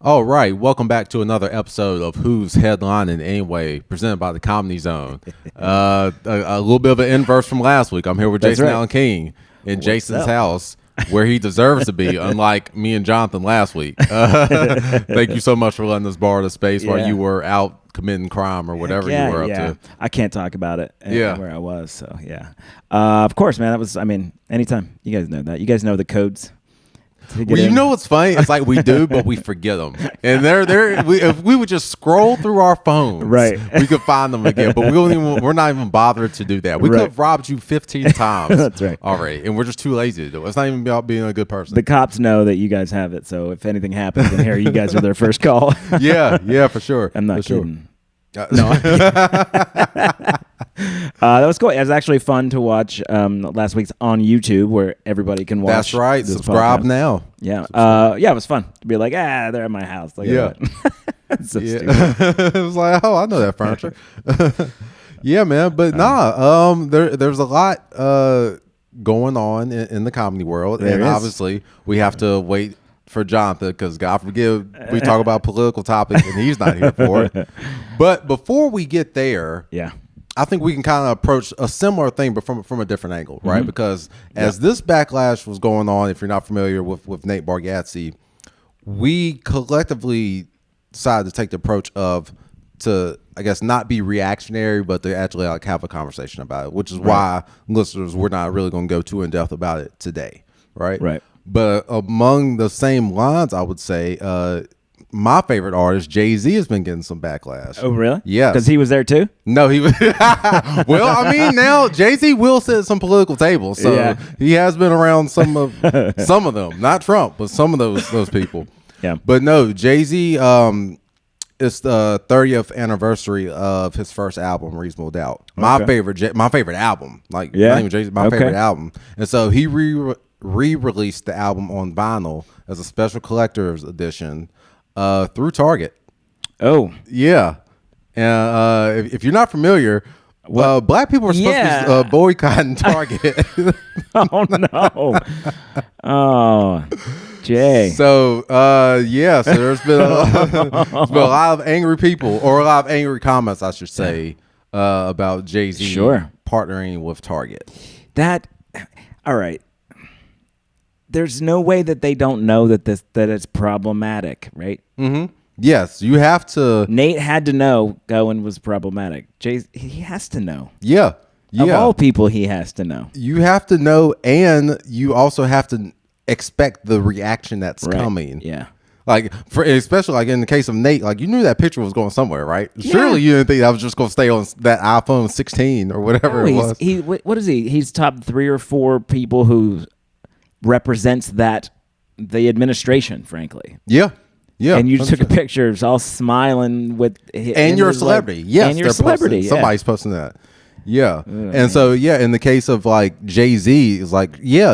All right, welcome back to another episode of Who's Headlining Anyway, presented by the Comedy Zone. A little bit of an inverse from last week. I'm here with Jason Allen King in Jason's house, where he deserves to be, unlike me and Jonathan last week. Thank you so much for letting us borrow the space while you were out committing crime or whatever you were up to. I can't talk about it where I was, so yeah. Of course, man, anytime. You guys know that. You guys know the codes. Well, you know what's funny? It's like we do, but we forget them. And if we would just scroll through our phones, right, we could find them again. But we're not even bothered to do that. We could have robbed you 15 times That's right. already, and we're just too lazy to do it. It's not even about being a good person. The cops know that you guys have it, so if anything happens in here, you guys are their first call. yeah, for sure. I'm not for kidding. Sure. No. That was cool. It was actually fun to watch last week's on YouTube, where everybody can watch. That's right. Subscribe now. Yeah. It was fun to be like, they're at my house. Like, yeah. So yeah. It was like, I know that furniture. Yeah, man. But there's a lot going on in the comedy world, and obviously we have to wait for Jonathan, because God forgive, we talk about political topics and he's not here for it. But before we get there, I think we can kind of approach a similar thing, but from a different angle, right? Mm-hmm. Because as this backlash was going on, if you're not familiar with Nate Bargatze, we collectively decided to take the approach to I guess not be reactionary, but to actually like have a conversation about it, which is why listeners, we're not really going to go too in depth about it today, right? Right. But among the same lines, I would say my favorite artist, Jay-Z, has been getting some backlash. Oh, really? Yeah. Because he was there too? No, he was. Well, I mean, now Jay-Z will sit at some political tables, so he has been around some of them. Not Trump, but some of those people. Yeah. But no, Jay-Z. It's the 30th anniversary of his first album, Reasonable Doubt. My favorite album. Like, not even Jay-Z, my favorite album. And so he re-released the album on vinyl as a special collector's edition through Target. Oh. Yeah. And if you're not familiar, black people are supposed to be boycotting Target. Oh, no. Oh, Jay. So, so there's been a lot of angry people, or a lot of angry comments, I should say, about Jay-Z partnering with Target. All right. There's no way that they don't know that it's problematic, right? Mm-hmm. Yes, you have to. Nate had to know Gowan was problematic. He has to know. Yeah. Of all people, he has to know. You have to know, and you also have to expect the reaction that's coming. Yeah. Like, especially like in the case of Nate, like you knew that picture was going somewhere, right? Yeah. Surely you didn't think that was just going to stay on that iPhone 16 or whatever it was. What is he? He's top 3 or 4 people who represents the administration, frankly. Yeah. Yeah. And you took a picture, all smiling with. And you're a celebrity. Yes. And you're a celebrity. Somebody's posting that. Yeah. And so, in the case of like Jay-Z, is like, you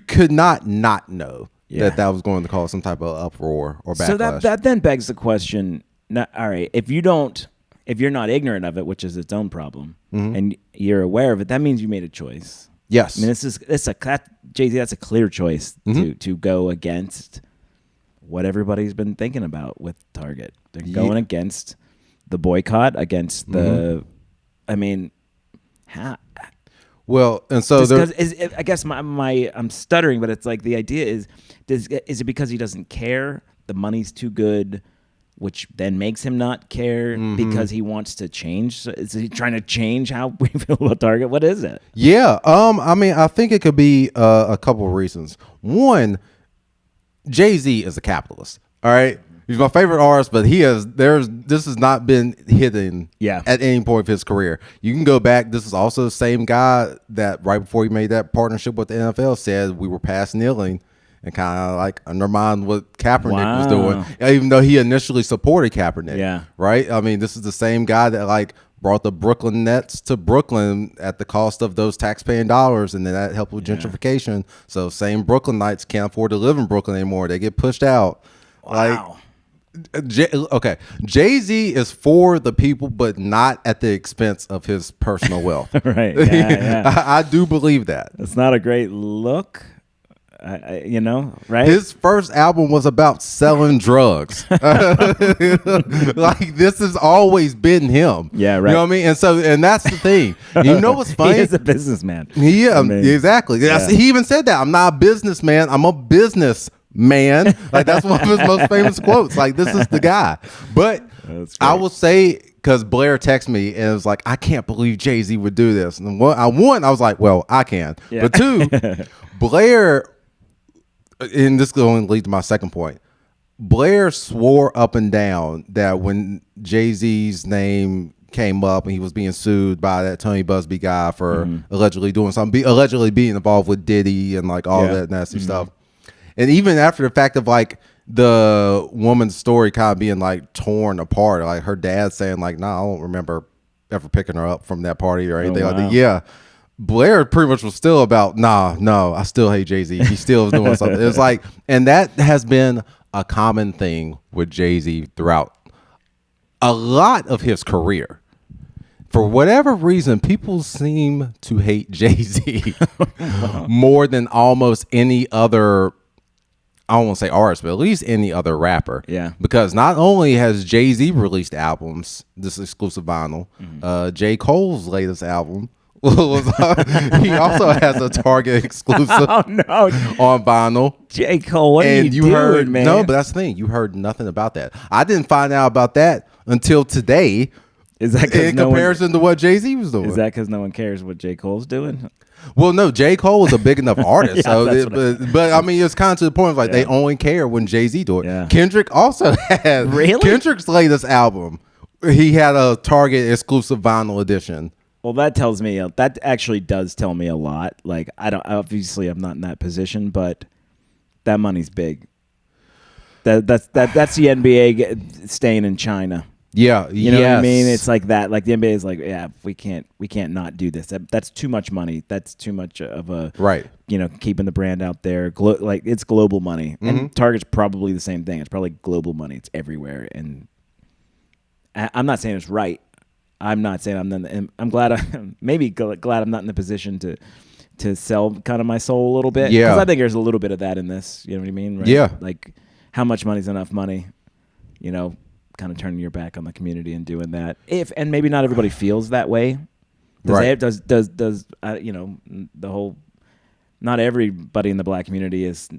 could not know that was going to cause some type of uproar or backlash. So that then begs the question, all right, if you're not ignorant of it, which is its own problem, and you're aware of it, that means you made a choice. Yes. I mean, Jay-Z, that's a clear choice to go against what everybody's been thinking about with Target. They're going against the boycott, against the, I mean, how? Well, and so I guess I'm stuttering, but it's like the idea is it because he doesn't care? The money's too good, which then makes him not care because he wants to change. So is he trying to change how we feel about Target? What is it? Yeah. I mean, I think it could be a couple of reasons. One, Jay-Z is a capitalist. All right. He's my favorite artist, but this has not been hidden at any point of his career. You can go back. This is also the same guy that right before he made that partnership with the NFL said we were past kneeling and kind of like undermined what Kaepernick was doing, even though he initially supported Kaepernick. Yeah. Right. I mean, this is the same guy that like brought the Brooklyn Nets to Brooklyn at the cost of those taxpaying dollars, and then that helped with gentrification. So same Brooklynites can't afford to live in Brooklyn anymore. They get pushed out. Wow. Jay-Z is for the people, but not at the expense of his personal wealth. Right. Yeah, I do believe that. It's not a great look. right? His first album was about selling drugs. Like, this has always been him. Yeah, right. You know what I mean? And that's the thing. You know what's funny? He is a businessman. Exactly. Yeah. He even said that. I'm not a businessman. I'm a businessman. Like, that's one of his most famous quotes. Like, this is the guy. But I will say, because Blair texted me and was like, I can't believe Jay-Z would do this. And I was like, well, I can. Yeah. But two, Blair, and this is going to lead to my second point. Blair swore up and down that when Jay-Z's name came up and he was being sued by that Tony Busby guy for allegedly doing something, allegedly being involved with Diddy and like all that nasty stuff. And even after the fact of like the woman's story kind of being like torn apart, like her dad saying like, "Nah, I don't remember ever picking her up from that party or anything like that." Yeah, Blair pretty much was still about, no, I still hate Jay-Z. He still is doing something. It's like, and that has been a common thing with Jay-Z throughout a lot of his career. For whatever reason, people seem to hate Jay-Z more than almost any other, I don't want to say artist, but at least any other rapper. Yeah. Because not only has Jay-Z released albums, this exclusive vinyl, J. Cole's latest album, he also has a Target exclusive on vinyl. J. Cole, what are you doing, heard, man? No, but that's the thing. You heard nothing about that. I didn't find out about that until today. Is that in comparison to what Jay-Z was doing? Is that because no one cares what J. Cole's doing? Well, no, J. Cole was a big enough artist. But I mean, it's kind of to the point of like they only care when Jay-Z do it. Yeah. Kendrick also had Kendrick's latest album. He had a Target exclusive vinyl edition. Well, that actually does tell me a lot. Like, I'm not in that position, but that money's big. That's the NBA staying in China. Yeah, you know what I mean. It's like that. Like the NBA is like, yeah, we can't not do this. That's too much money. That's too much of a right. Keeping the brand out there. Like it's global money, and Target's probably the same thing. It's probably global money. It's everywhere, and I'm not saying it's right. I'm not saying I'm glad. I'm glad I'm not in the position to sell kind of my soul a little bit. Yeah, because I think there's a little bit of that in this. You know what I mean? Right? Yeah. Like, how much money's enough money? Kind of turning your back on the community and doing that. And maybe not everybody feels that way. Does the whole, not everybody in the black community is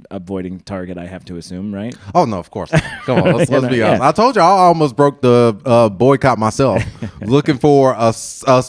avoiding Target, I have to assume, right? Oh no, of course not. Come on, let's be honest. I told you I almost broke the boycott myself, looking for a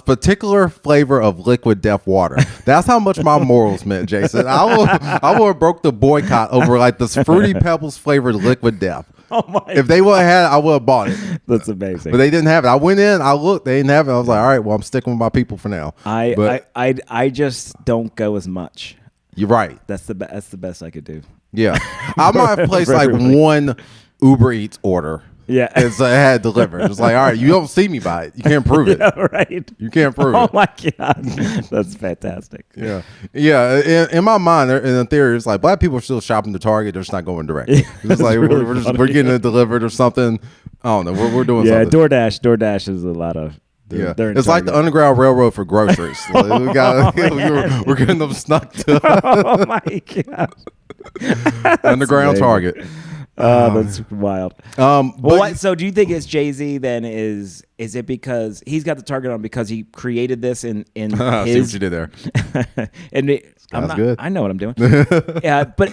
particular flavor of Liquid Death water. That's how much my morals meant, Jason. I would have broke the boycott over like this Fruity Pebbles flavored Liquid Death. Oh my! If they would have had it, I would have bought it. That's amazing. But they didn't have it. I went in, I looked, they didn't have it. I was like, all right, well, I'm sticking with my people for now. I just don't go as much. You're right. That's the best I could do. Yeah, I might have placed like one Uber Eats order. Yeah, it's I had delivered. It's like, all right, you don't see me buy it. You can't prove it. Yeah, right. You can't prove it. Oh my god, that's fantastic. Yeah. In my mind, in theory, it's like black people are still shopping to Target. They're just not going direct. It's like really we're getting it delivered or something. I don't know. We're doing something. DoorDash is a lot of. It's like the Underground Railroad for groceries. Like, we're getting them snuck to. Oh my god. Underground Target. That's wild. So do you think it's Jay-Z then? Is it because he's got the target on because he created this in his? See what you did there. Good. I know what I'm doing. Yeah, but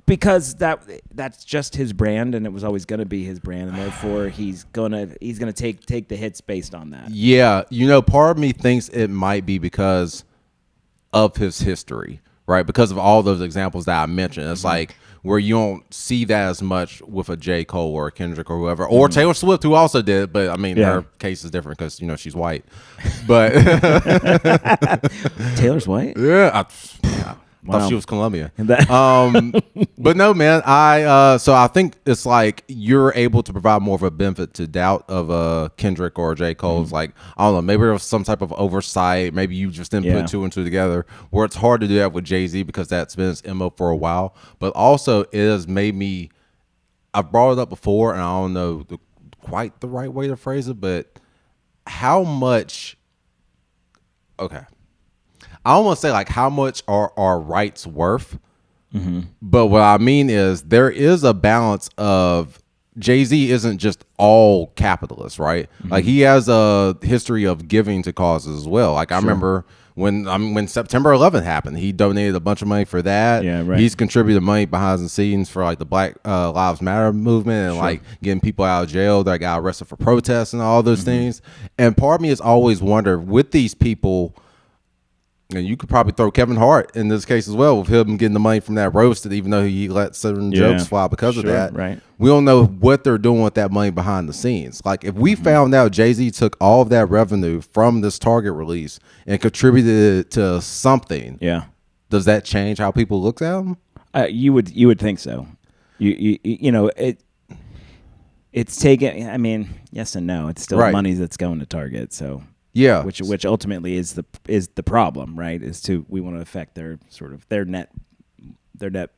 because that's just his brand, and it was always going to be his brand, and therefore he's gonna take the hits based on that. Yeah, part of me thinks it might be because of his history, right? Because of all those examples that I mentioned. It's like where you don't see that as much with a J. Cole or a Kendrick or whoever, or Taylor Swift, who also did it, but I mean, her case is different because, she's white. But Taylor's white? Yeah. I thought she was Colombian. But no, man, I think it's like you're able to provide more of a benefit to doubt of Kendrick or J. Cole's. Like, I don't know, maybe there was some type of oversight. Maybe you just didn't put two and two together, where it's hard to do that with Jay-Z because that's been his MO for a while. But also it has made me, I've brought it up before and I don't know quite the right way to phrase it, but how much, I don't want to say like how much are our rights worth, But what I mean is there is a balance of Jay-Z isn't just all capitalist, right? Like he has a history of giving to causes as well. Like I remember when September 11th happened, he donated a bunch of money for that. Yeah, right. He's contributed money behind the scenes for like the Black Lives Matter movement and like getting people out of jail that got arrested for protests and all those things. And part of me has always wondered with these people, and you could probably throw Kevin Hart in this case as well with him getting the money from that roasted, even though he let certain jokes fly because of that. Right. We don't know what they're doing with that money behind the scenes. Like if we found out Jay-Z took all of that revenue from this Target release and contributed it to something, does that change how people look at him? You would think so. You know it's taken. I mean, yes and no. It's still money that's going to Target. So. Yeah, which ultimately is the problem, right? Is we want to affect their sort of their net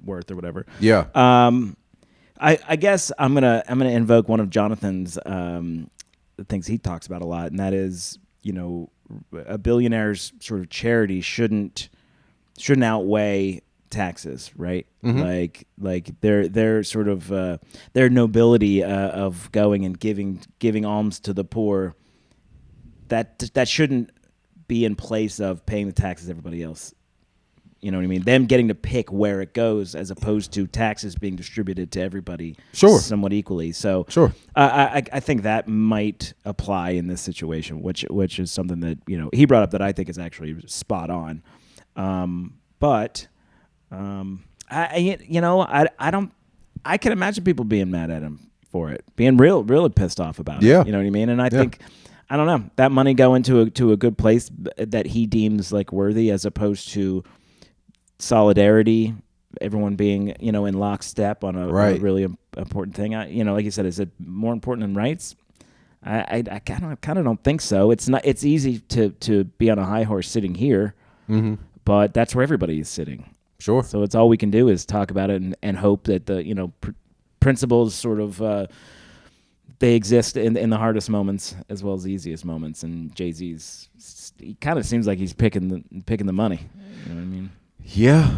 worth or whatever. Yeah. I guess I'm gonna invoke one of Jonathan's things he talks about a lot, and that is, you know, a billionaire's sort of charity shouldn't outweigh taxes, right? Like their sort of their nobility of going and giving alms to the poor. That shouldn't be in place of paying the taxes everybody else. You know what I mean? Them getting to pick where it goes as opposed to taxes being distributed to everybody somewhat equally. So I think that might apply in this situation, which is something that, you know, he brought up that I think is actually spot on. But I can imagine people being mad at him for it, being really pissed off about it. You know what I mean? And I think, I don't know, that money go into a good place that he deems like worthy, as opposed to solidarity, everyone being, you know, in lockstep on a really important thing. You know, like you said, is it more important than rights? I kind of don't think so. It's not. It's easy to be on a high horse sitting here, but that's where everybody is sitting. Sure. So it's all we can do is talk about it and hope that the, you know, principles sort of. They exist in the hardest moments as well as the easiest moments, and Jay-Z's, he kind of seems like he's picking the money. You know what I mean? Yeah.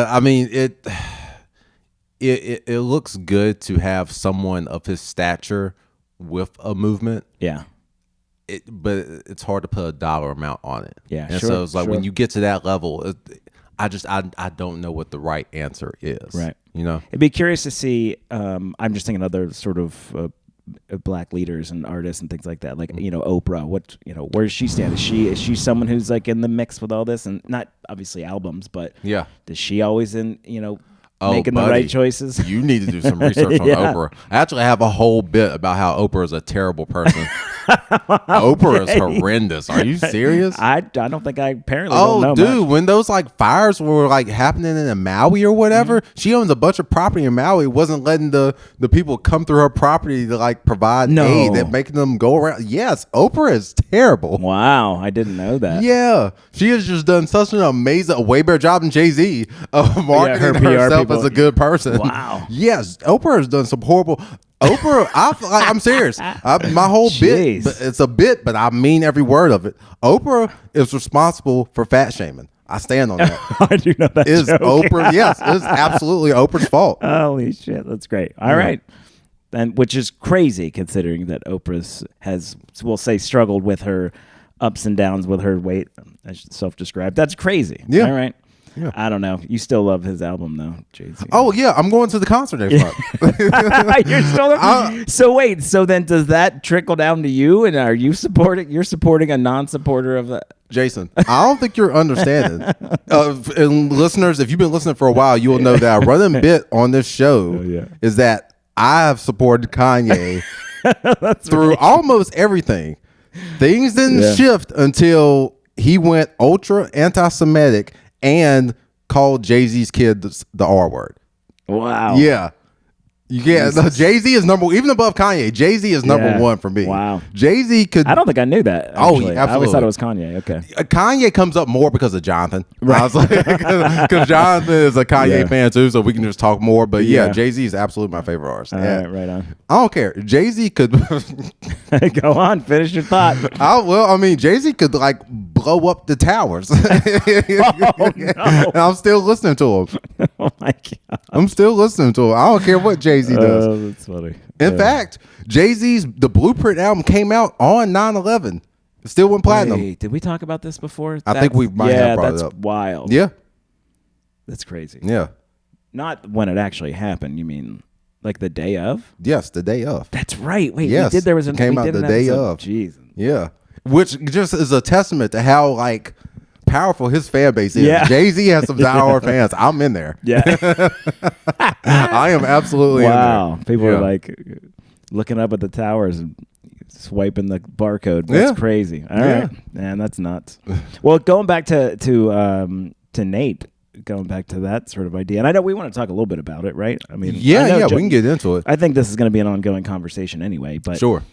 I mean it looks good to have someone of his stature with a movement. Yeah. But it's hard to put a dollar amount on it. Yeah. And so it's like when you get to that level, I don't know what the right answer is. Right. You know, it'd be curious to see. I'm just thinking other sort of black leaders and artists and things like that. Like, you know, Oprah. What, you know, where does she stand? Is she someone who's like in the mix with all this, and not obviously albums, but does she always making the right choices? You need to do some research on Oprah. I actually have a whole bit about how Oprah is a terrible person. Oprah is horrendous. Are you serious? I don't think I apparently don't know dude, much. when those like fires were like happening in Maui or whatever, she owns a bunch of property in Maui, wasn't letting the people come through her property to like provide aid, that making them go around. Yes, Oprah is terrible. Wow, I didn't know that. Yeah, she has just done such an amazing, way better job than Jay-Z of marketing herself as a good person. Wow. Yes, Oprah has done some horrible. Oprah, I'm serious. My whole bit, it's a bit, but I mean every word of it. Oprah is responsible for fat shaming. I stand on that. I do know that. Is Oprah? Yes, it's absolutely Oprah's fault. Holy shit, that's great. All right, and which is crazy considering that Oprah has, we'll say, struggled with her ups and downs with her weight, as self-described. That's crazy. Yeah. All right. Yeah. I don't know. You still love his album though, Jay-Z. Oh yeah, I'm going to the concert next month. You're still so wait. So then, does that trickle down to you? And are you supporting? You're supporting a non-supporter of the Jason? I don't think you're understanding. And listeners, if you've been listening for a while, you will know that our running bit on this show is that I have supported Kanye through almost everything. Things didn't shift until he went ultra anti-Semitic and called Jay-Z's kid the R word. Wow. Yeah. Yeah, no, Jay-Z is even above Kanye. Jay-Z is number one for me. Wow. Jay-Z could. I don't think I knew that. Actually. Oh, absolutely. I always thought it was Kanye. Okay. Kanye comes up more because of Jonathan. Right. I was like, because Jonathan is a Kanye fan too, so we can just talk more. But yeah, Jay-Z is absolutely my favorite artist. All right, right on. I don't care. Jay-Z could. Go on, finish your thought. Jay-Z could like blow up the towers. No. And I'm still listening to him. Oh my God. I'm still listening to him. I don't care what Jay-Z does. Oh, that's funny. In fact, Jay-Z's The Blueprint album came out on 9/11. It still went platinum. Wait, did we talk about this before? I think we might have brought it up. That's wild. Yeah. That's crazy. Yeah. Not when it actually happened. You mean like the day of? Yes, the day of. That's right. Wait, yes, we did. There was it came out the day of. Jeez. Yeah. Which just is a testament to how like powerful his fan base is. Yeah. Jay-Z has some diehard fans. I'm in there. Yeah. I am absolutely in there. Wow. People are like looking up at the towers and swiping the barcode. That's crazy. All right. Man, that's nuts. Well, going back to Nate, going back to that sort of idea. And I know we want to talk a little bit about it, right? I mean, we can get into it. I think this is going to be an ongoing conversation anyway, but sure.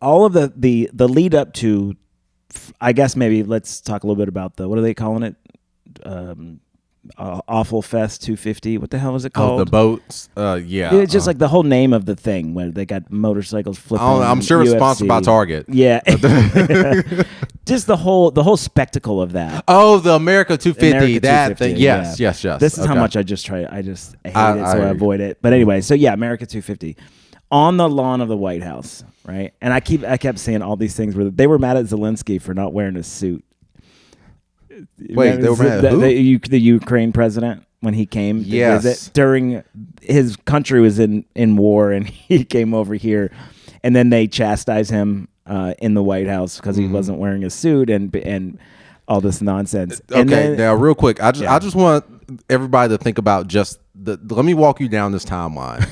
All of the lead up to, I guess maybe let's talk a little bit about what are they calling it? Awful Fest 250. What the hell is it called? Oh, the boats. Yeah. It's just like the whole name of the thing where they got motorcycles flipping. I'm sure it's sponsored by Target. Yeah. Just the whole spectacle of that. Oh, the America 250. America that 250, thing. Yes. This is how much I hate it, so I avoid it. But anyway, so yeah, America 250 on the lawn of the White House, right? And I kept saying all these things where they were mad at Zelensky for not wearing a suit. Wait, they were mad at who? The Ukraine president when he came to visit during his country was in war and he came over here, and then they chastised him in the White House because he wasn't wearing a suit and all this nonsense. Okay, now real quick, I just want everybody to think about let me walk you down this timeline.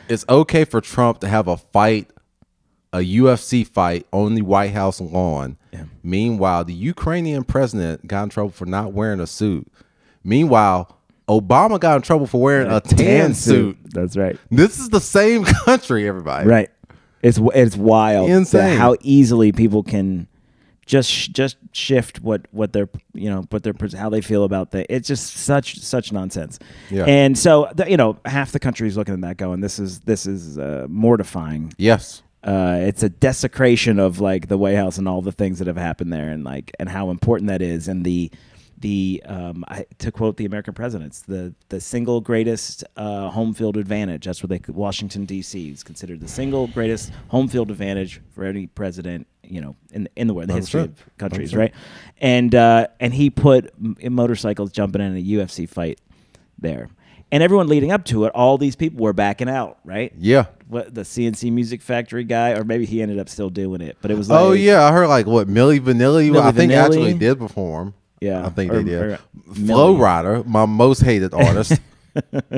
It's okay for Trump to have a UFC fight on the White House lawn. Yeah. Meanwhile, the Ukrainian president got in trouble for not wearing a suit. Meanwhile, Obama got in trouble for wearing a tan suit. That's right. This is the same country, everybody. Right. It's wild. Insane. How easily people can just shift what they're how they feel about things. It's just such nonsense. Yeah. And so half the country is looking at that going, this is mortifying. Yes. It's a desecration of like the White House and all the things that have happened there, and how important that is. And to quote the American presidents, the single greatest home field advantage. That's what Washington D.C. is considered the single greatest home field advantage for any president, in the world, the history of countries, right? And he put motorcycles jumping in a UFC fight there. And everyone leading up to it, all these people were backing out, right? Yeah. What, the CNC Music Factory guy, or maybe he ended up still doing it. But it was like, oh yeah, I heard like what Milli Vanilli. I think actually did perform. Yeah, I think they did. Flow Rider, my most hated artist,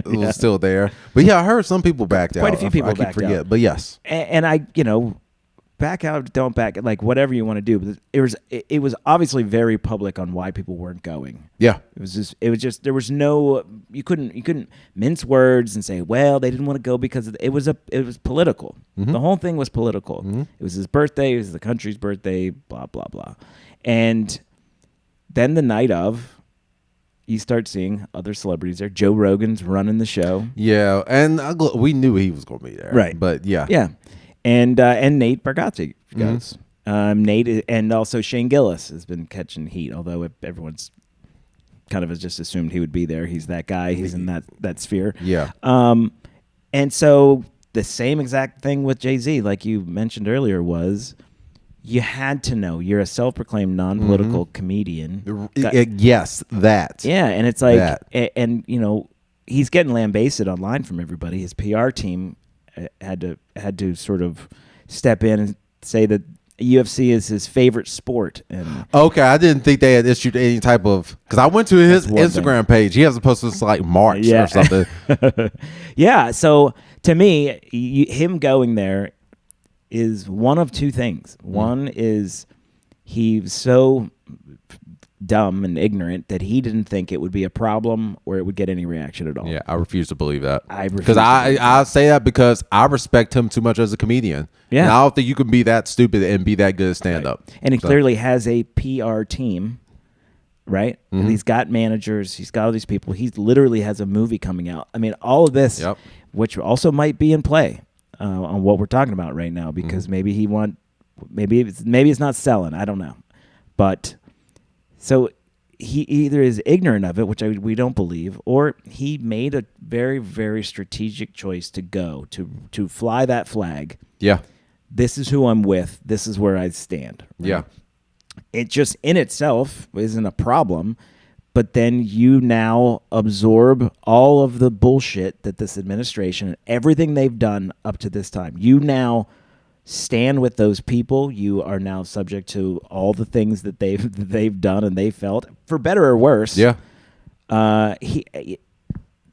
was still there. But yeah, I heard some people backed out. Quite a few people backed out. But yes, and I, back out, don't back, like whatever you want to do. But it was obviously very public on why people weren't going. Yeah, it was just there was no, you couldn't mince words and say, well, they didn't want to go because it was political. Mm-hmm. The whole thing was political. Mm-hmm. It was his birthday. It was the country's birthday. Blah blah blah, and then the night of, you start seeing other celebrities there. Joe Rogan's running the show. Yeah, and we knew he was going to be there. Right, but yeah. And Nate Bargatze goes. Mm-hmm. Nate and also Shane Gillis has been catching heat, although everyone's kind of has just assumed he would be there. He's that guy. He's in that sphere. Yeah. And so the same exact thing with Jay-Z, like you mentioned earlier, was you had to know you're a self-proclaimed non-political comedian. Yes, that. Yeah, and it's like, and he's getting lambasted online from everybody. His PR team had to sort of step in and say that UFC is his favorite sport. And okay, I didn't think they had issued any type of, because I went to his Instagram page. He hasn't posted this like March or something. Yeah, so to me, him going there is one of two things. One is he's so dumb and ignorant that he didn't think it would be a problem or it would get any reaction at all. Yeah, I refuse to believe that. Because I say that because I respect him too much as a comedian. Yeah. And I don't think you can be that stupid and be that good at stand-up. Right. And he clearly has a PR team, right? Mm-hmm. And he's got managers. He's got all these people. He literally has a movie coming out. I mean, all of this, which also might be in play on what we're talking about right now, because maybe it's not selling. I don't know. But so he either is ignorant of it, which we don't believe, or he made a very, very strategic choice to fly that flag. Yeah. This is who I'm with. This is where I stand. Right? Yeah. It just in itself isn't a problem, but then you now absorb all of the bullshit that this administration, everything they've done up to this time, you now stand with those people. You are now subject to all the things that they've done and they felt, for better or worse. Yeah.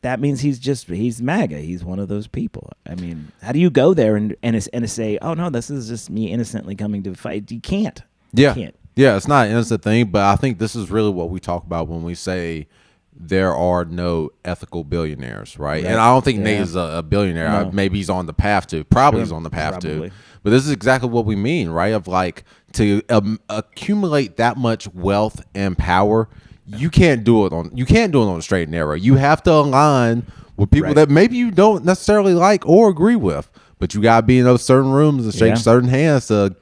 That means he's MAGA. He's one of those people. I mean, how do you go there and say, oh no, this is just me innocently coming to fight? You can't. Yeah. You can't. Yeah, it's not an innocent thing, but I think this is really what we talk about when we say there are no ethical billionaires, right? And I don't think Nate is a billionaire. No. Maybe he's on the path to. Probably he's on the path to. But this is exactly what we mean, right? Of like, to accumulate that much wealth and power, you can't do it on a straight and narrow. You have to align with people that maybe you don't necessarily like or agree with, but you gotta be in those certain rooms and shake certain hands to,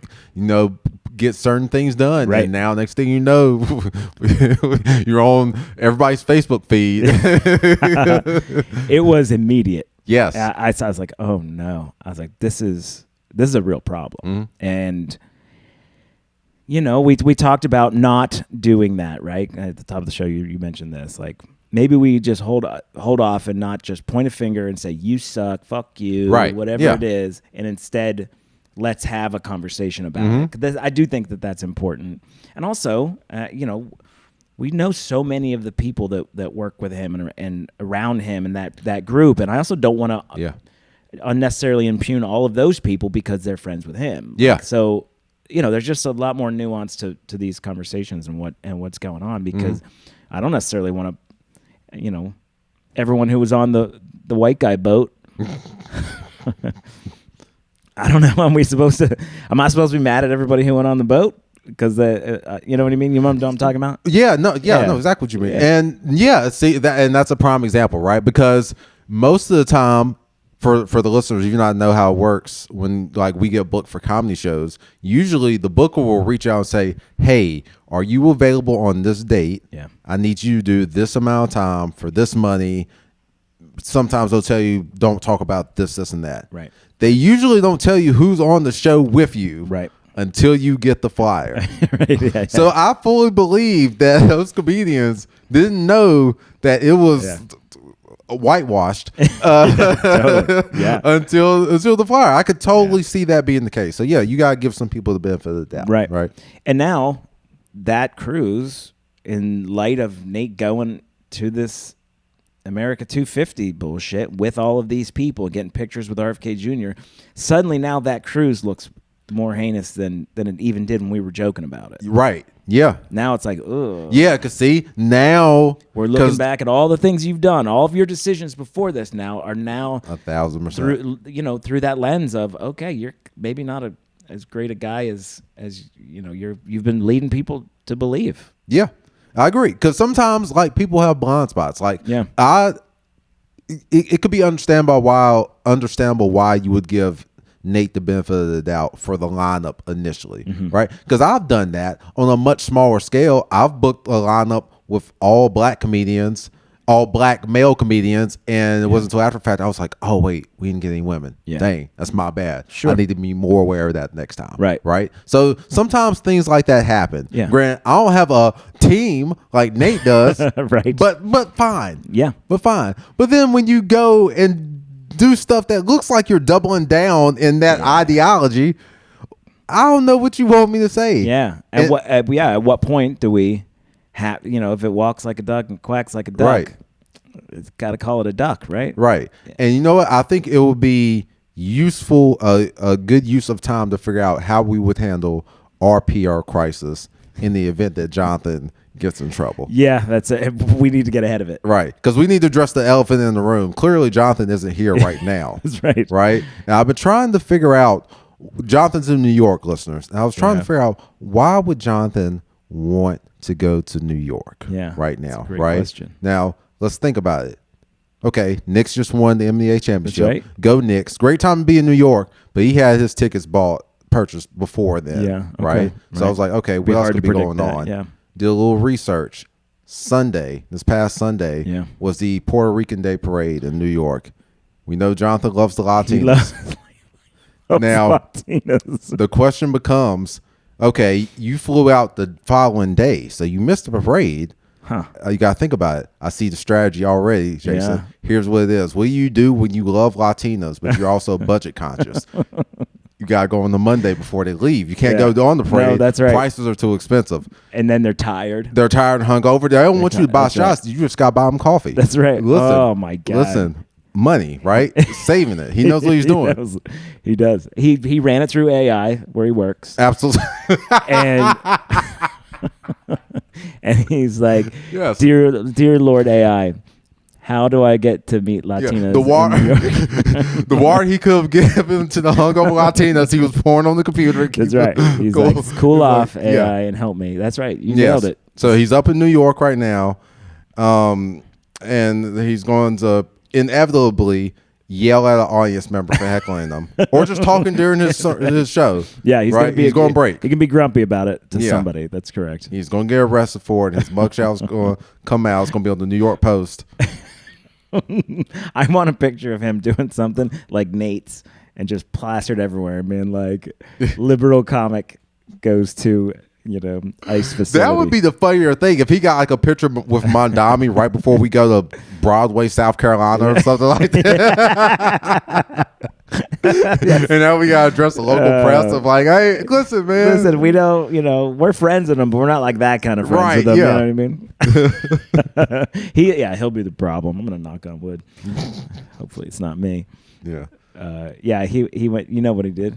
get certain things done. Right. And now, next thing you know, you're on everybody's Facebook feed. It was immediate. Yes. I was like, oh no. I was like, this is a real problem. And we talked about not doing that, right? At the top of the show, you mentioned this. Like, maybe we just hold off and not just point a finger and say, you suck, fuck you, whatever it is. And instead, let's have a conversation about it. 'Cause I do think that that's important. And also, we know so many of the people that work with him and around him and that group. And I also don't want to unnecessarily impugn all of those people because they're friends with him. Yeah. Like, so, there's just a lot more nuance to these conversations and what's going on, because I don't necessarily want to, everyone who was on the white guy boat. I don't know. Am I supposed to be mad at everybody who went on the boat? Because you know what I mean? You know what I'm talking about? Yeah, no, exactly what you mean. Yeah. And see that, and that's a prime example, right? Because most of the time, for the listeners, if you not know how it works, when like we get booked for comedy shows, usually the booker will reach out and say, "Hey, are you available on this date? Yeah, I need you to do this amount of time for this money." Sometimes they'll tell you, "Don't talk about this, and that." Right. They usually don't tell you who's on the show with you, right, until you get the flyer. Right. Yeah. So I fully believe that those comedians didn't know that it was whitewashed until the flyer. I could totally see that being the case. So yeah, you gotta give some people the benefit of the doubt. Right. And now that cruise, in light of Nate going to this America 250 bullshit with all of these people getting pictures with RFK Jr., suddenly now that cruise looks more heinous than it even did when we were joking about it. Right. Yeah. Now it's like, ugh. Yeah, because see, now we're looking back at all the things you've done. All of your decisions before this are now 1,000% through that lens of, okay, you're maybe not as great a guy as you've been leading people to believe. Yeah. I agree, because sometimes like people have blind spots. Like, it could be understandable why you would give Nate the benefit of the doubt for the lineup initially, right? Because I've done that on a much smaller scale. I've booked a lineup with all black male comedians, and it wasn't until after the fact I was like, oh wait, we didn't get any women. Dang, that's my bad. I need to be more aware of that next time. Right. So sometimes things like that happen. Grant, I don't have a team like Nate does. Right. But fine. Yeah. But fine. But then when you go and do stuff that looks like you're doubling down in that ideology, I don't know what you want me to say. Yeah. At what point do we have, if it walks like a duck and quacks like a duck, it's got to call it a duck, right? Right. And you know what? I think it would be useful, a good use of time to figure out how we would handle our PR crisis in the event that Jonathan gets in trouble. Yeah, that's it. We need to get ahead of it. Right, because we need to address the elephant in the room. Clearly, Jonathan isn't here right now. That's right. Right? And I've been trying to figure out, Jonathan's in New York, listeners. And I was trying to figure out, why would Jonathan want to go to New York right now? That's a great right? question. Now, let's think about it. Okay, Knicks just won the NBA championship. Right. Go Knicks. Great time to be in New York, but he had his tickets purchased before then. Yeah. Okay. Right? So I was like, okay, what else could be going on? Yeah. Did a little research. This past Sunday, was the Puerto Rican Day Parade in New York. We know Jonathan loves the Latinos. He loves now, Latinos. the question becomes, okay, you flew out the following day, so you missed the parade. Huh. You got to think about it. I see the strategy already, Jason. Yeah. Here's what it is. What do you do when you love Latinos, but you're also budget conscious? You got to go on the Monday before they leave. You can't go on the parade. No, that's right. Prices are too expensive. And then they're tired. They're tired and hungover. They don't want you to buy shots. Right. You just got to buy them coffee. That's right. Listen, oh, my God. Listen, money, right? Saving it. He knows what he's doing. He does. He ran it through AI where he works. Absolutely. And and he's like, yes. Dear Lord AI, how do I get to meet Latinos? Yeah, the water he could have given to the hungover Latinos, he was pouring on the computer. That's right. He's like, cool off AI and help me. That's right. You nailed it. So he's up in New York right now, and he's going to inevitably yell at an audience member for heckling them, or just talking during his show. Yeah, he's right? He's going to break. He can be grumpy about it to somebody. That's correct. He's going to get arrested for it. His mugshot's going to come out. It's going to be on the New York Post. I want a picture of him doing something like Nate's and just plastered everywhere. I mean, like, liberal comic goes to, ICE facility. That would be the funnier thing if he got like a picture with Mondami right before we go to Broadway, South Carolina, or something like that. Yes. And now we got to address the local press of like, hey, listen, man. Listen, we don't, we're friends with them, but we're not like that kind of friends with them. Yeah. You know what I mean? He'll be the problem. I'm going to knock on wood. Hopefully it's not me. Yeah. He went, you know what he did?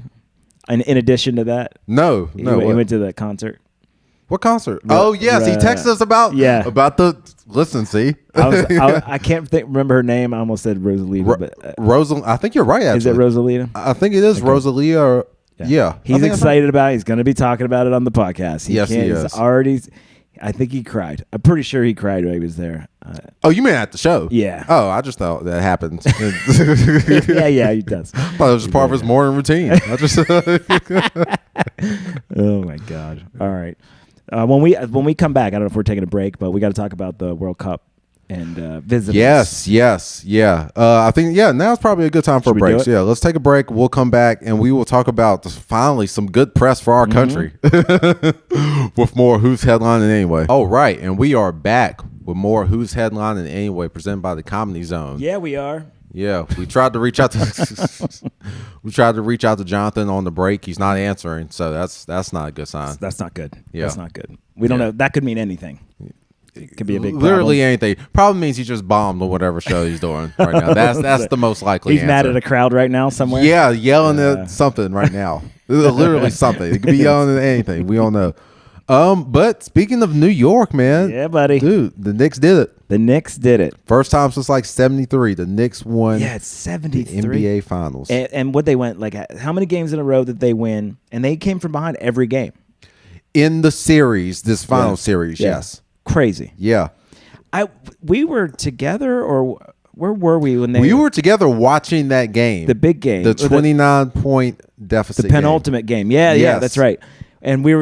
In addition to that? No. He went to the concert. What concert? He texted us about the. Listen, see, I can't remember her name. I almost said Rosalita, but I think you're right. Actually, is it Rosalita? I think it is Rosalia. Or, yeah. He's excited about it. He's going to be talking about it on the podcast. He is. I think he cried. I'm pretty sure he cried when he was there. You mean at the show? Yeah. Oh, I just thought that happened. yeah, he does. I thought it was just part of his morning routine. Oh my God! All right. When we come back, I don't know if we're taking a break, but we got to talk about the World Cup and visitors. Yes, yeah. I think now's probably a good time for a break. So, yeah, let's take a break. We'll come back and we will talk about finally some good press for our country with more Who's Headlining Anyway. Oh, right, and we are back with more Who's Headlining Anyway, presented by the Comedy Zone. Yeah, we are. Yeah, we tried to reach out to Jonathan on the break. He's not answering, so that's not a good sign. That's not good. Yeah. That's not good. We don't know. That could mean anything. It could be a big literally problem. anything. Probably means he just bombed on whatever show he's doing right now. That's the most likely. He's mad at a crowd right now somewhere. Yeah, yelling at something right now. Literally something. It could be yelling at anything. We don't know. But speaking of New York, man. Yeah, buddy. Dude, the Knicks did it. The Knicks did it. First time since like 73. The Knicks won. Yeah, it's 73. The NBA Finals. And what they went, like, how many games in a row did they win? And they came from behind every game. In the series, this final series, yes. Crazy. Yeah. We were together, or where were we when they? We were together watching that game. The big game. The 29-point deficit. The penultimate game. Yeah, that's right. And we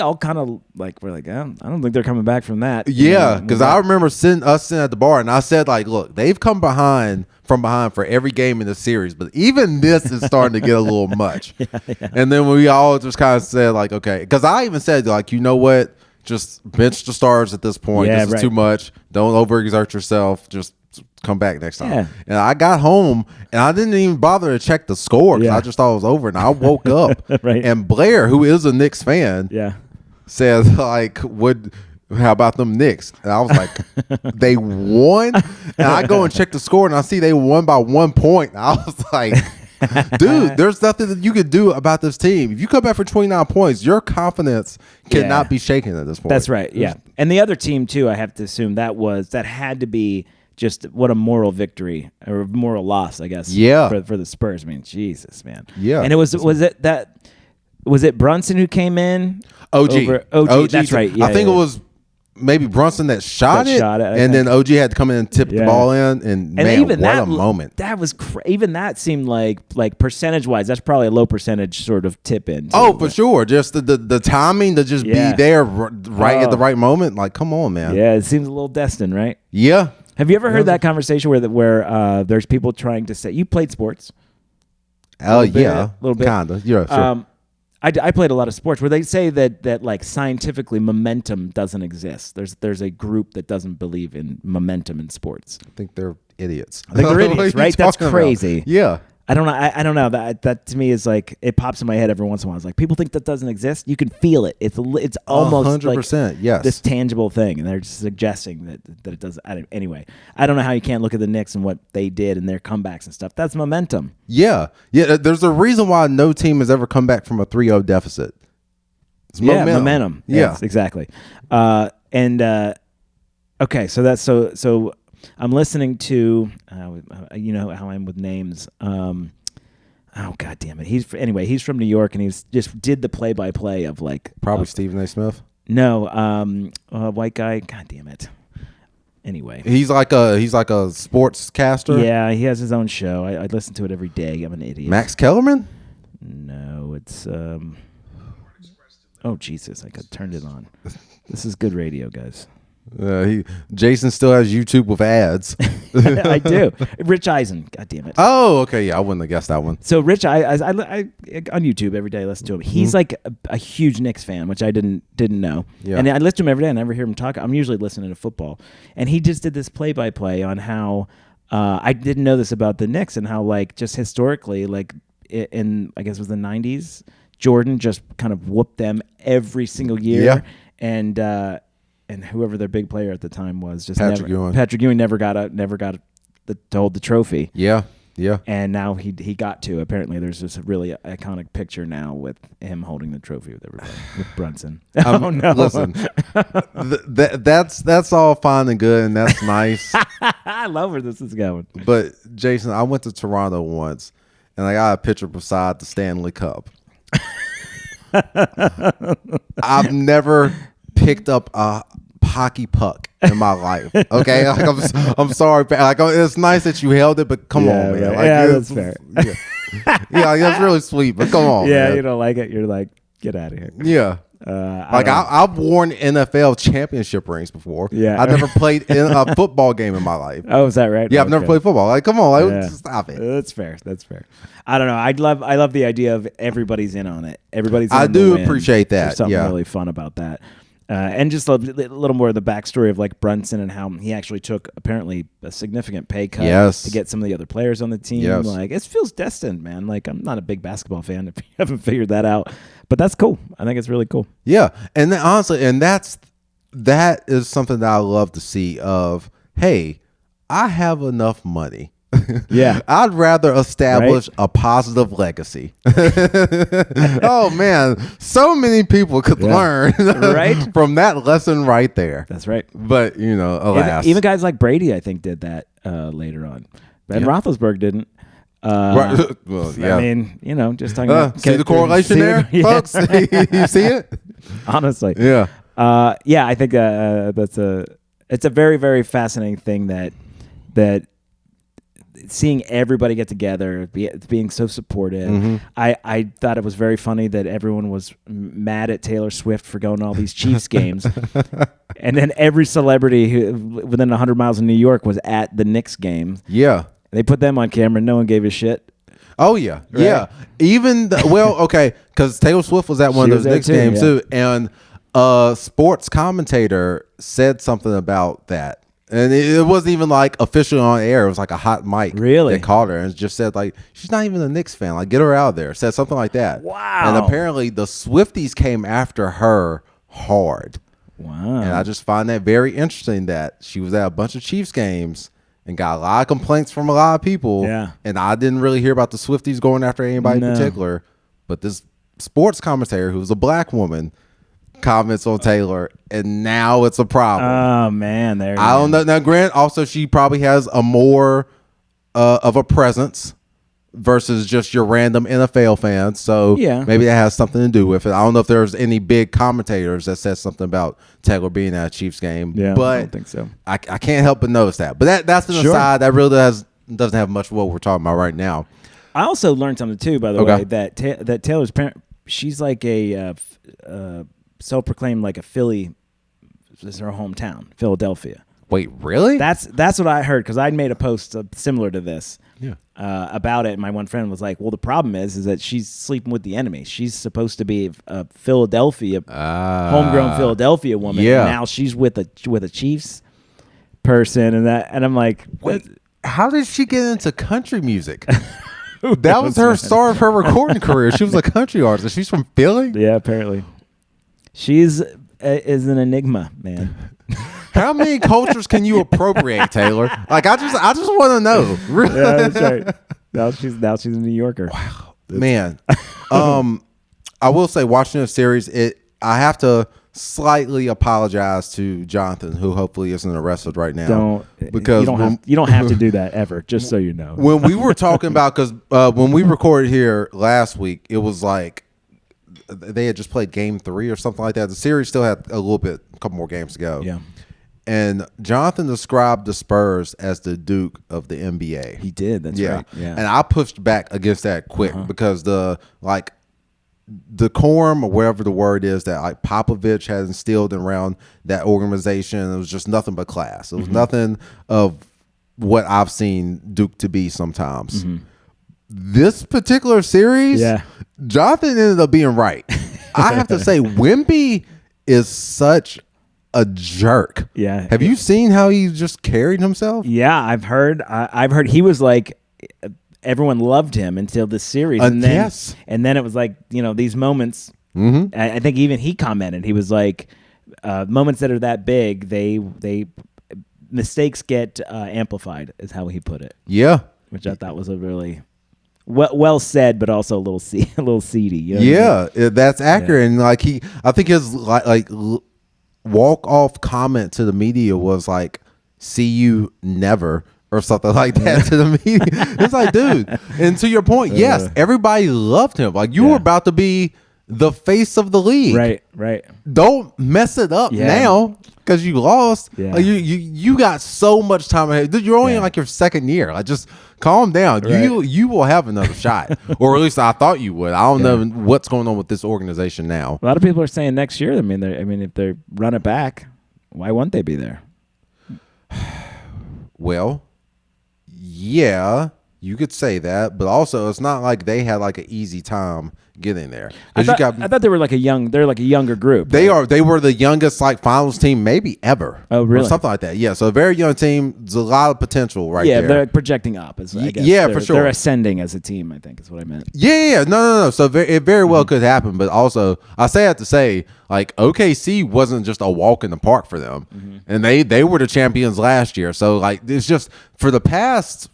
all kind of like, we're like, I don't think they're coming back from that. Yeah, because I remember sitting at the bar, and I said, like, look, they've come from behind for every game in the series, but even this is starting to get a little much. Yeah. And then we all just kind of said, like, okay, because I even said, like, you know what, just bench the stars at this point. Yeah, this is too much. Don't overexert yourself. Just come back next time. Yeah. And I got home and I didn't even bother to check the score because I just thought it was over. And I woke up right. And Blair, who is a Knicks fan, said, like, how about them Knicks? And I was like, they won? And I go and check the score and I see they won by 1 point. And I was like, Dude, there's nothing that you could do about this team. If you come back for 29 points, your confidence cannot be shaken at this point. That's right. Yeah. And the other team too, I have to assume that had to be just what a moral victory or moral loss, I guess. Yeah. For the Spurs. I mean, Jesus, man. Yeah. And was it Brunson who came in? OG. OG. That's right. Yeah, I think it was maybe Brunson that shot it, and then OG had to come in and tip the ball in, and man, even what a moment! That was even that seemed like percentage wise, that's probably a low percentage sort of tip in. Oh, for sure, just the timing to just be there right at the right moment. Like, come on, man. Yeah, it seems a little destined, right? Yeah. Have you ever heard that conversation where there's people trying to say you played sports? Oh yeah, a little bit, kinda. Yeah, sure. I played a lot of sports where they say that like scientifically momentum doesn't exist. There's a group that doesn't believe in momentum in sports. I think they're idiots. I think they're idiots, right? That's crazy. About? Yeah. I don't know. I don't know. That to me is like, it pops in my head every once in a while. It's like, people think that doesn't exist. You can feel it. It's almost 100%. Like yes. this tangible thing, and they're just suggesting that it does. Anyway, I don't know how you can't look at the Knicks and what they did and their comebacks and stuff. That's momentum. Yeah. There's a reason why no team has ever come back from a 3-0 deficit. It's momentum. Yeah, yes, exactly. Okay, so that's so. I'm listening to, you know how I'm with names. Oh God damn it! He's from New York, and he's just did the play-by-play of like probably Stephen A. Smith. No, white guy. God damn it. Anyway, he's like a sports caster. Yeah, he has his own show. I listen to it every day. I'm an idiot. Max Kellerman? No, it's Oh Jesus! I turned it on. This is good radio, guys. Jason still has YouTube with ads. I do. Rich Eisen. God damn it. Oh, okay. Yeah, I wouldn't have guessed that one. So Rich, I on YouTube every day. I listen to him. He's like a huge Knicks fan, which I didn't know. Yeah. And I listen to him every day. I never hear him talk. I'm usually listening to football, and he just did this play-by-play on how I didn't know this about the Knicks and how like just historically like in I guess it was the 90s, Jordan just kind of whooped them every single year, and whoever their big player at the time was just Patrick Ewing never got to hold the trophy. Yeah. And now he got to. Apparently, there's this really iconic picture now with him holding the trophy with everybody with Brunson. Oh no! Listen, that's all fine and good, and that's nice. I love where this is going. But Jason, I went to Toronto once, and I got a picture beside the Stanley Cup. I've never picked up a hockey puck in my life. Okay, like I'm sorry, like it's nice that you held it, but come on, man. Right. Like, that's fair. Yeah, that's really sweet, but come on. Yeah, man. You don't like it. You're like, get out of here. Yeah. I've worn NFL championship rings before. Yeah, I've never played in a football game in my life. Oh, is that right? Yeah, I've never played football. Like, come on, stop it. That's fair. I don't know. I love the idea of everybody's in on it. Everybody's. I do appreciate that. There's something really fun about that. And just a little more of the backstory of like Brunson and how he actually took apparently a significant pay cut to get some of the other players on the team. Yes. Like it feels destined, man. Like I'm not a big basketball fan if you haven't figured that out, but that's cool. I think it's really cool. Yeah, and then, honestly, and that is something that I love to see. Of hey, I have enough money. Yeah, I'd rather establish a positive legacy. Oh man, so many people could learn from that lesson right there. That's right. But alas, even guys like Brady, I think, did that later on. Ben Roethlisberger didn't. Well, yeah. I mean, just talking about see the correlation there, folks. You see it? Honestly, yeah. I think it's a very, very fascinating thing that. Seeing everybody get together, being so supportive. Mm-hmm. I thought it was very funny that everyone was mad at Taylor Swift for going to all these Chiefs games. And then every celebrity who within 100 miles of New York was at the Knicks game. Yeah. They put them on camera. No one gave a shit. Oh, yeah. Right? Yeah. Even, because Taylor Swift was at one of those Knicks games too. And a sports commentator said something about that. And it wasn't even like officially on air. It was like a hot mic. Really? They called her and just said like, she's not even a Knicks fan. Like, get her out of there. Said something like that. Wow. And apparently the Swifties came after her hard. Wow. And I just find that very interesting that she was at a bunch of Chiefs games and got a lot of complaints from a lot of people. Yeah. And I didn't really hear about the Swifties going after anybody in particular. But this sports commentator who's a black woman comments on Taylor, and now it's a problem. Oh man, I don't know. Now, Grant, also she probably has a more of a presence versus just your random NFL fans. So maybe that has something to do with it. I don't know if there's any big commentators that said something about Taylor being at a Chiefs game. Yeah, but I don't think so. I can't help but notice that. But that's an aside. That really doesn't have much of what we're talking about right now. I also learned something too, by the way, that Taylor's parent, she's like a self-proclaimed like a Philly. This is her hometown, Philadelphia. Wait, really? That's what I heard, because I made a post similar to this about it. And my one friend was like, "Well, the problem is that she's sleeping with the enemy. She's supposed to be a Philadelphia, homegrown Philadelphia woman. Yeah. And now she's with a Chiefs person, and I'm like, wait, how did she get into country music? That was her start of her recording career. She was a country artist. She's from Philly. Yeah, apparently, is an enigma, man." How many cultures can you appropriate, Taylor? Like, I just want to know. Really? Yeah, that's right. Now she's a New Yorker. Wow, man. I will say, watching the series, I have to slightly apologize to Jonathan, who hopefully isn't arrested right now. Because you don't have to do that ever. Just so you know. When we were talking about, because when we recorded here last week, it was like they had just played game 3 or something like that. The series still had a couple more games to go. Yeah. And Jonathan described the Spurs as the Duke of the NBA. He did. That's right. Yeah. And I pushed back against that quick because the decorum, or whatever the word is, that like Popovich has instilled around that organization, it was just nothing but class. It was nothing of what I've seen Duke to be sometimes. This particular series, Jonathan ended up being right. I have to say, Wemby is such a jerk. Yeah. Have you seen how he just carried himself? Yeah, I've heard he was like, everyone loved him until this series, and then it was like, these moments. I think even he commented, he was like, moments that are that big, they mistakes get amplified, is how he put it. Yeah, which I thought was a really well said, but also a little seedy. You know what I mean? That's accurate. And like I think his like walk off comment to the media was like, "See you never," or something like that to the media. It's like, dude. And to your point, yes, everybody loved him. Like, you were about to be the face of the league. Right. Don't mess it up now because you lost. Yeah. Like, you got so much time ahead. Dude, you're only in like your second year. Like, just calm down. Right. You will have another shot, or at least I thought you would. I don't know what's going on with this organization now. A lot of people are saying next year. I mean, if they run it back, why won't they be there? Well, yeah, you could say that, but also it's not like they had like an easy time getting there. I thought they were like a younger group. They were the youngest like finals team maybe ever. Oh, really? Or something like that. Yeah, so a very young team. There's a lot of potential there. Yeah, they're projecting up. I guess. Yeah, for sure. They're ascending as a team, I think is what I meant. Yeah. No. So it very well could happen, but also I say that to say, like, OKC wasn't just a walk in the park for them, and they were the champions last year. So like, it's just for the past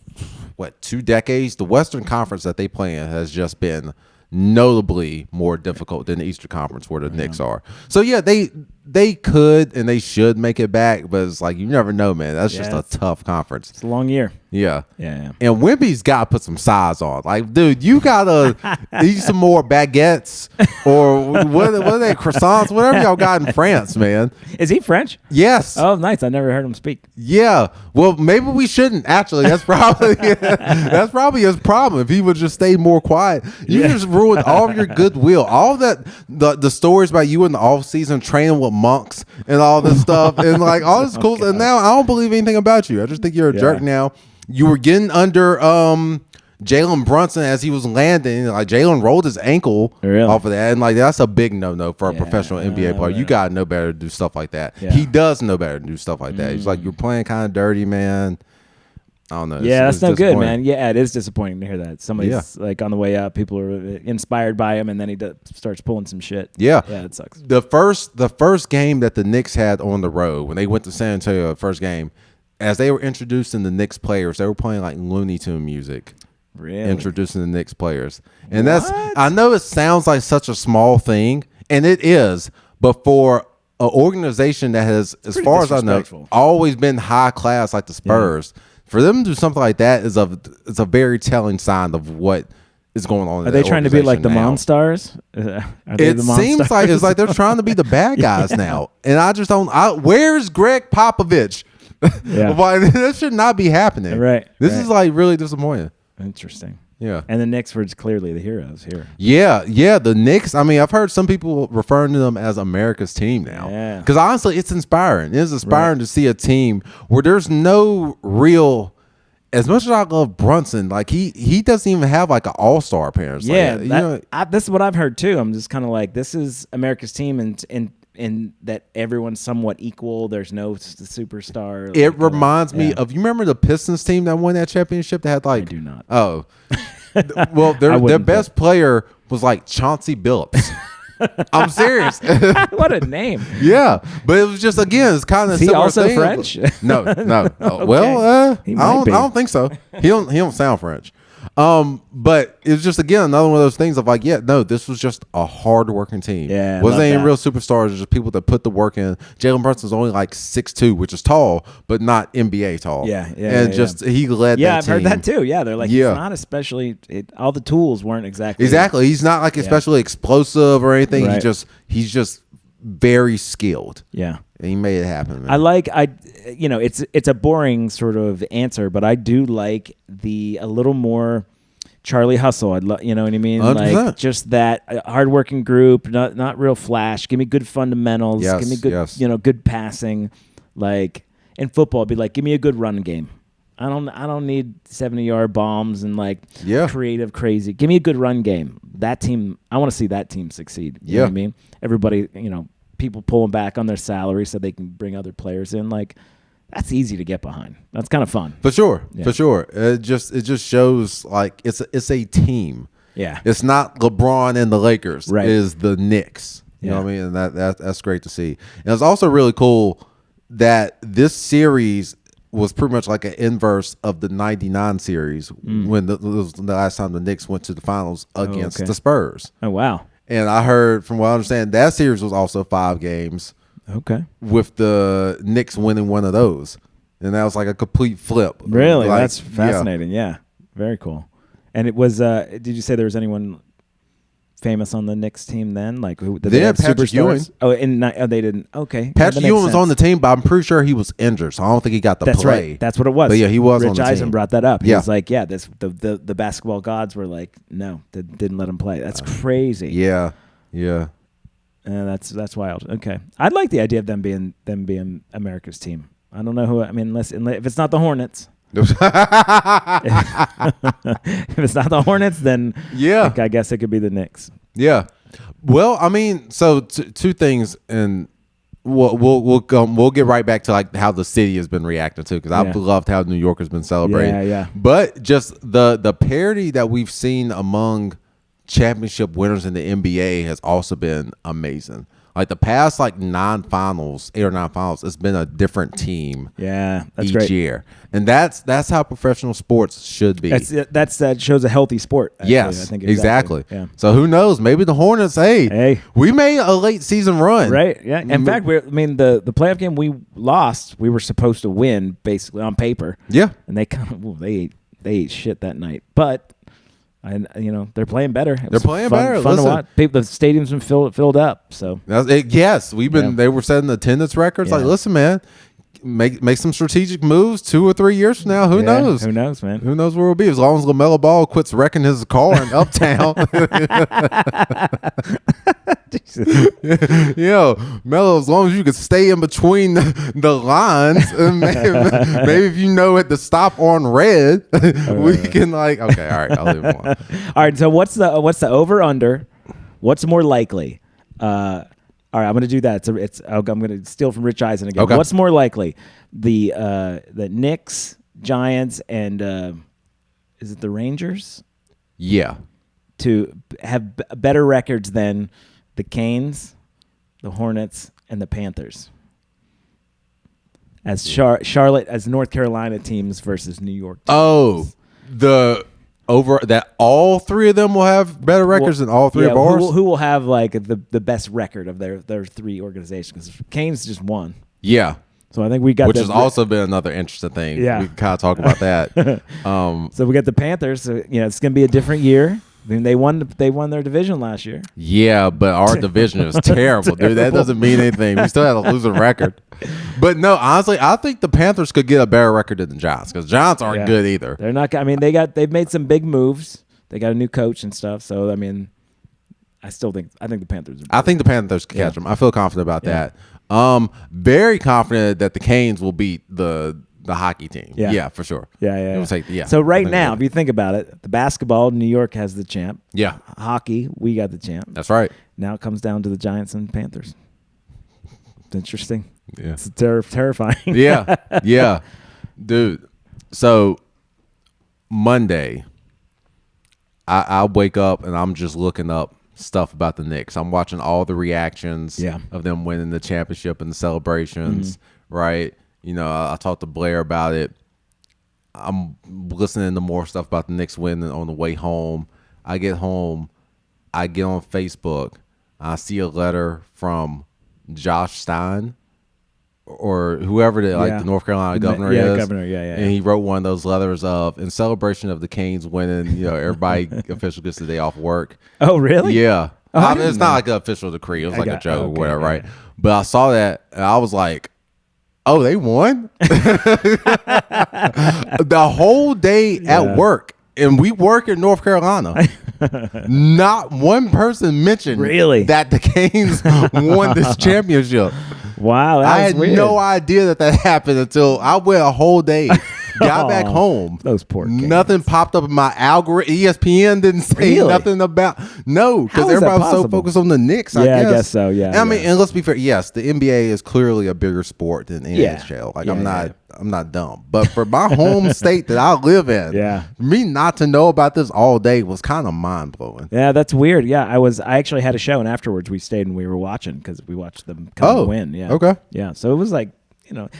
2 decades, the Western Conference that they play in has just been notably more difficult than the Eastern Conference where the Knicks are. So yeah, they could and they should make it back, but it's like, you never know, man. That's just a tough conference. It's a long year. Yeah. And Wemby's got to put some size on. Like, dude, you got to eat some more baguettes or what are they, croissants, whatever y'all got in France, man. Is he French? Yes. Oh, nice. I never heard him speak. Yeah. Well, maybe we shouldn't, actually. That's probably his problem. If he would just stay more quiet. You just ruined all of your goodwill. All that, the stories about you in the off season training with monks and all this stuff and like all this cool. And now I don't believe anything about you. I just think you're a jerk now. You were getting under Jalen Brunson as he was landing. Like, Jalen rolled his ankle off of that, and like, that's a big no for a professional NBA player. You gotta know better to do stuff like that. He does know better to do stuff like that. He's like, you're playing kind of dirty, man. I don't know. That's no good, man. Yeah, it is disappointing to hear that. Somebody's like on the way up, people are inspired by him, and then he starts pulling some shit. Yeah, it sucks. The first game that the Knicks had on the road when they went to San Antonio, the first game, as they were introducing the Knicks players, they were playing like Looney Tune music. Really? Introducing the Knicks players. And I know it sounds like such a small thing, and it is, but for an organization that has, as far as I know, always been high class like the Spurs, for them to do something like that is a very telling sign of what is going on. Are they trying to be like the Monstars? It seems like it's like they're trying to be the bad guys now, and I just don't. Where's Greg Popovich? Yeah, that should not be happening. Right. This is like really disappointing. Interesting. Yeah. And the Knicks were clearly the heroes here. Yeah. The Knicks. I mean, I've heard some people referring to them as America's team now. Yeah. Because honestly, it's inspiring. It's inspiring to see a team where there's no real. As much as I love Brunson, like he doesn't even have like an all-star appearance. Yeah. Like, this is what I've heard too. I'm just kind of like, this is America's team, and that everyone's somewhat equal. There's no superstar. It reminds me of, you remember the Pistons team that won that championship that had like. I do not. Oh. Well, their best player was like Chauncey Billups. I'm serious. What a name. Yeah, but it was just, again, it's kind of Is he similar also thing. French? No. Okay. Well, He I might be. don't think so. He don't sound French. But it was just, again, another one of those things of like, this was just a hard-working team. Yeah, wasn't any that. real superstars, just people that put the work in. Jalen Brunson's only like 6'2", which is tall, but not NBA tall. Yeah, and he led. Yeah, that I've team. heard that too. Yeah, they're like, he's not especially. All the tools weren't exactly. He's not like especially explosive or anything. Right. He's just very skilled. Yeah. And he made it happen, man. It's a boring sort of answer, but I do like a little more Charlie Hustle. You know what I mean? 100%. Like just that hardworking group, not real flash. Give me good fundamentals. Yes, Give me good, good passing. Like in football, it'd be like, give me a good run game. I don't need 70-yard bombs and creative crazy. Give me a good run game. That team, I want to see that team succeed. You know what I mean? Everybody, people pulling back on their salary so they can bring other players in. Like, that's easy to get behind. That's kind of fun. For sure. It just shows like it's a team. Yeah. It's not LeBron and the Lakers. Right. It is the Knicks. You know what I mean? And that's great to see. And it's also really cool that this series was pretty much like an inverse of the '99 series when the last time the Knicks went to the finals against the Spurs. Oh, wow. And I heard, from what I understand, that series was also 5 games. Okay. With the Knicks winning one of those. And that was like a complete flip. Really? That's fascinating. Yeah. Very cool. And it was, did you say there was anyone famous on the Knicks team then? Like, who did they have Patrick Ewing. Oh, they didn't. Okay. Patrick Ewing was on the team, but I'm pretty sure he was injured, so I don't think he got the That's play. Right. That's what it was. But yeah, he was on the Eisen team. brought that up. He was like, the basketball gods were like, no, they didn't let him play. That's crazy. Yeah. That's wild. Okay, I'd like the idea of them being America's team. I don't know who. I mean, unless if it's not the Hornets. If it's not the Hornets, then I guess it could be the Knicks. Yeah. Well, I mean, so two things, and we'll get right back to like how the city has been reacting to, because I've loved how New York has been celebrating. Yeah. But just the parity that we've seen among championship winners in the NBA has also been amazing. Like the past 8 or 9 finals, it's been a different team. Yeah, that's each great. year, and that's how professional sports should be. That shows a healthy sport. Actually, yes, I think exactly. Yeah. So who knows? Maybe the Hornets. Hey, we made a late season run. Right. Yeah. In fact, the playoff game we lost, we were supposed to win basically on paper. Yeah. And they they ate shit that night, but. They're playing better. They're playing better. Fun to watch. The stadium's been filled up. So yes, we've been. They were setting attendance records. Like, listen, man, make some strategic moves 2 or 3 years from now. Who knows? Who knows, man? Who knows where we'll be? As long as LaMelo Ball quits wrecking his car in Uptown. Melo, as long as you can stay in between the lines, and maybe if you know at the stop on red, we can okay, all right, I'll leave it alone. All right, so what's the over under? What's more likely? All right, I'm going to do that. I'm going to steal from Rich Eisen again. Okay. What's more likely, the Knicks, Giants, and is it the Rangers? Yeah, to have better records than the Canes, the Hornets, and the Panthers. as Charlotte as North Carolina teams versus New York teams. Oh, over that all three of them will have better records than all three of ours? Who will have like the best record of their three organizations? Because Canes just won. Yeah. So I think we got which has also been another interesting thing. Yeah. We can kind of talk about that. So we got the Panthers. So, it's going to be a different year. I mean, they won their division last year. Yeah, but our division is terrible, dude. That doesn't mean anything. We still had a losing record. But no, honestly, I think the Panthers could get a better record than the Giants because Giants aren't good either. They're not. I mean, they've made some big moves. They got a new coach and stuff. So I mean, I think the Panthers. I think the Panthers can catch them. I feel confident about that. Very confident that the Canes will beat the hockey team. Yeah, for sure. Yeah. So right now, if you think about it, the basketball, New York has the champ. Yeah. Hockey, we got the champ. That's right. Now it comes down to the Giants and Panthers. It's interesting. Yeah. It's terrifying. Yeah. Dude, so Monday, I wake up and I'm just looking up stuff about the Knicks. I'm watching all the reactions of them winning the championship and the celebrations, right? I talked to Blair about it. I'm listening to more stuff about the Knicks winning on the way home. I get home. I get on Facebook. I see a letter from Josh Stein or whoever the North Carolina governor is. Governor, And he wrote one of those letters of, in celebration of the Canes winning, everybody official gets the day off work. Oh, really? Yeah. It's not like an official decree. It was like a joke or whatever, right? But I saw that and I was like, oh, they won? The whole day at work, and we work in North Carolina, not one person mentioned that the Canes won this championship. Wow, I had weird. no idea that happened until I went a whole day. Got back home. Those poor Canes. Nothing popped up in my algorithm. ESPN didn't say nothing about because everybody was so focused on the Knicks. I guess so. Yeah. I mean, and let's be fair. Yes, the NBA is clearly a bigger sport than NHL. I'm not dumb, but for my home state that I live in, me not to know about this all day was kind of mind blowing. Yeah, that's weird. Yeah, I actually had a show, and afterwards we stayed and we were watching because we watched them win. Yeah. Okay. Yeah. So it was like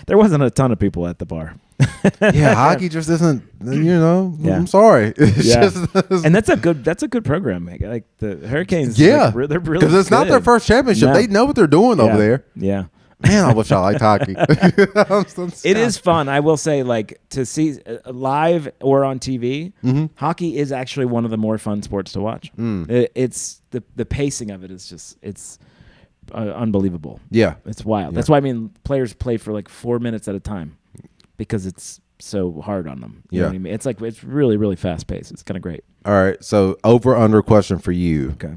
there wasn't a ton of people at the bar. Hockey just isn't. I'm sorry. And that's a good program. Like the Hurricanes. Yeah, they're really because it's not their first championship. No. They know what they're doing over there. Yeah. Man, I wish I liked hockey. It is fun. I will say, like, to see live or on TV, hockey is actually one of the more fun sports to watch. It's the pacing of it is just unbelievable. Yeah, it's wild. That's why players play for like 4 minutes at a time because it's so hard on them. You know what I mean? It's like it's really, really fast paced. It's kind of great. All right, so over under question for you. Okay.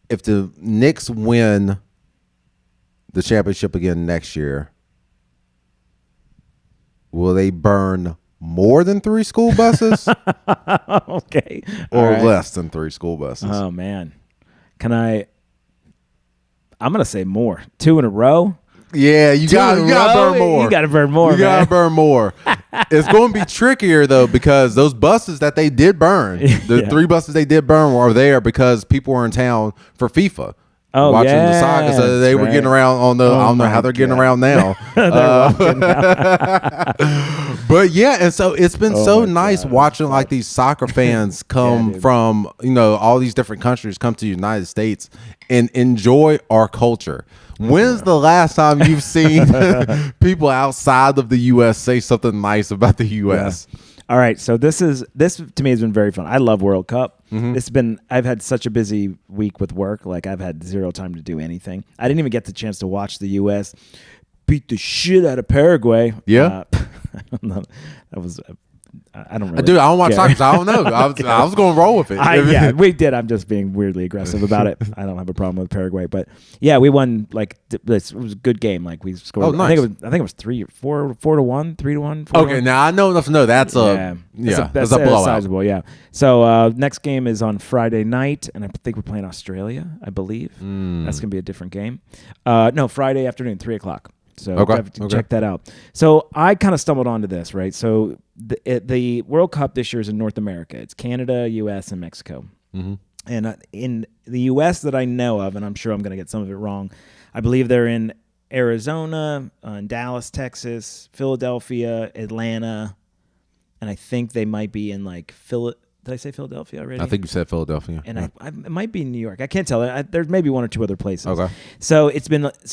If the Knicks win the championship again next year, will they burn more than 3 school buses? Okay. Or less than 3 school buses? Oh, man. I'm going to say more. 2 in a row? Yeah, you got to burn more. You got to burn more, You got to burn more. It's going to be trickier, though, because those buses that they did burn, the 3 buses they did burn were there because people were in town for FIFA. Watching the saga, so they were getting around on the. I don't know how they're getting around now. But yeah, and so it's been so nice watching like these soccer fans come from all these different countries come to the United States and enjoy our culture. When's the last time you've seen people outside of the U.S. say something nice about the U.S.? Yeah. All right, so this to me has been very fun. I love World Cup. I've had such a busy week with work. Like I've had zero time to do anything. I didn't even get the chance to watch the U.S. beat the shit out of Paraguay. Yeah, that was. I don't really. Dude, I don't watch soccer, so I don't know. I was going to roll with it. Yeah, we did. I'm just being weirdly aggressive about it. I don't have a problem with Paraguay, but yeah, we won. Like it was a good game. Like we scored. Oh, nice. I think it was 4-1, 3-1. Okay, now I know enough to know that's a blowout. Sizable, yeah. So next game is on Friday night, and I think we're playing Australia. I believe that's gonna be a different game. No, Friday afternoon, 3:00. So check that out. So I kind of stumbled onto this, right? So the World Cup this year is in North America. It's Canada, U.S., and Mexico. And in the U.S. that I know of, and I'm sure I'm going to get some of it wrong, I believe they're in Arizona, Dallas, Texas, Philadelphia, Atlanta, and I think they might be in like Did I say Philadelphia already? I think you said Philadelphia. And it might be New York. I can't tell. There's maybe one or two other places. Okay. So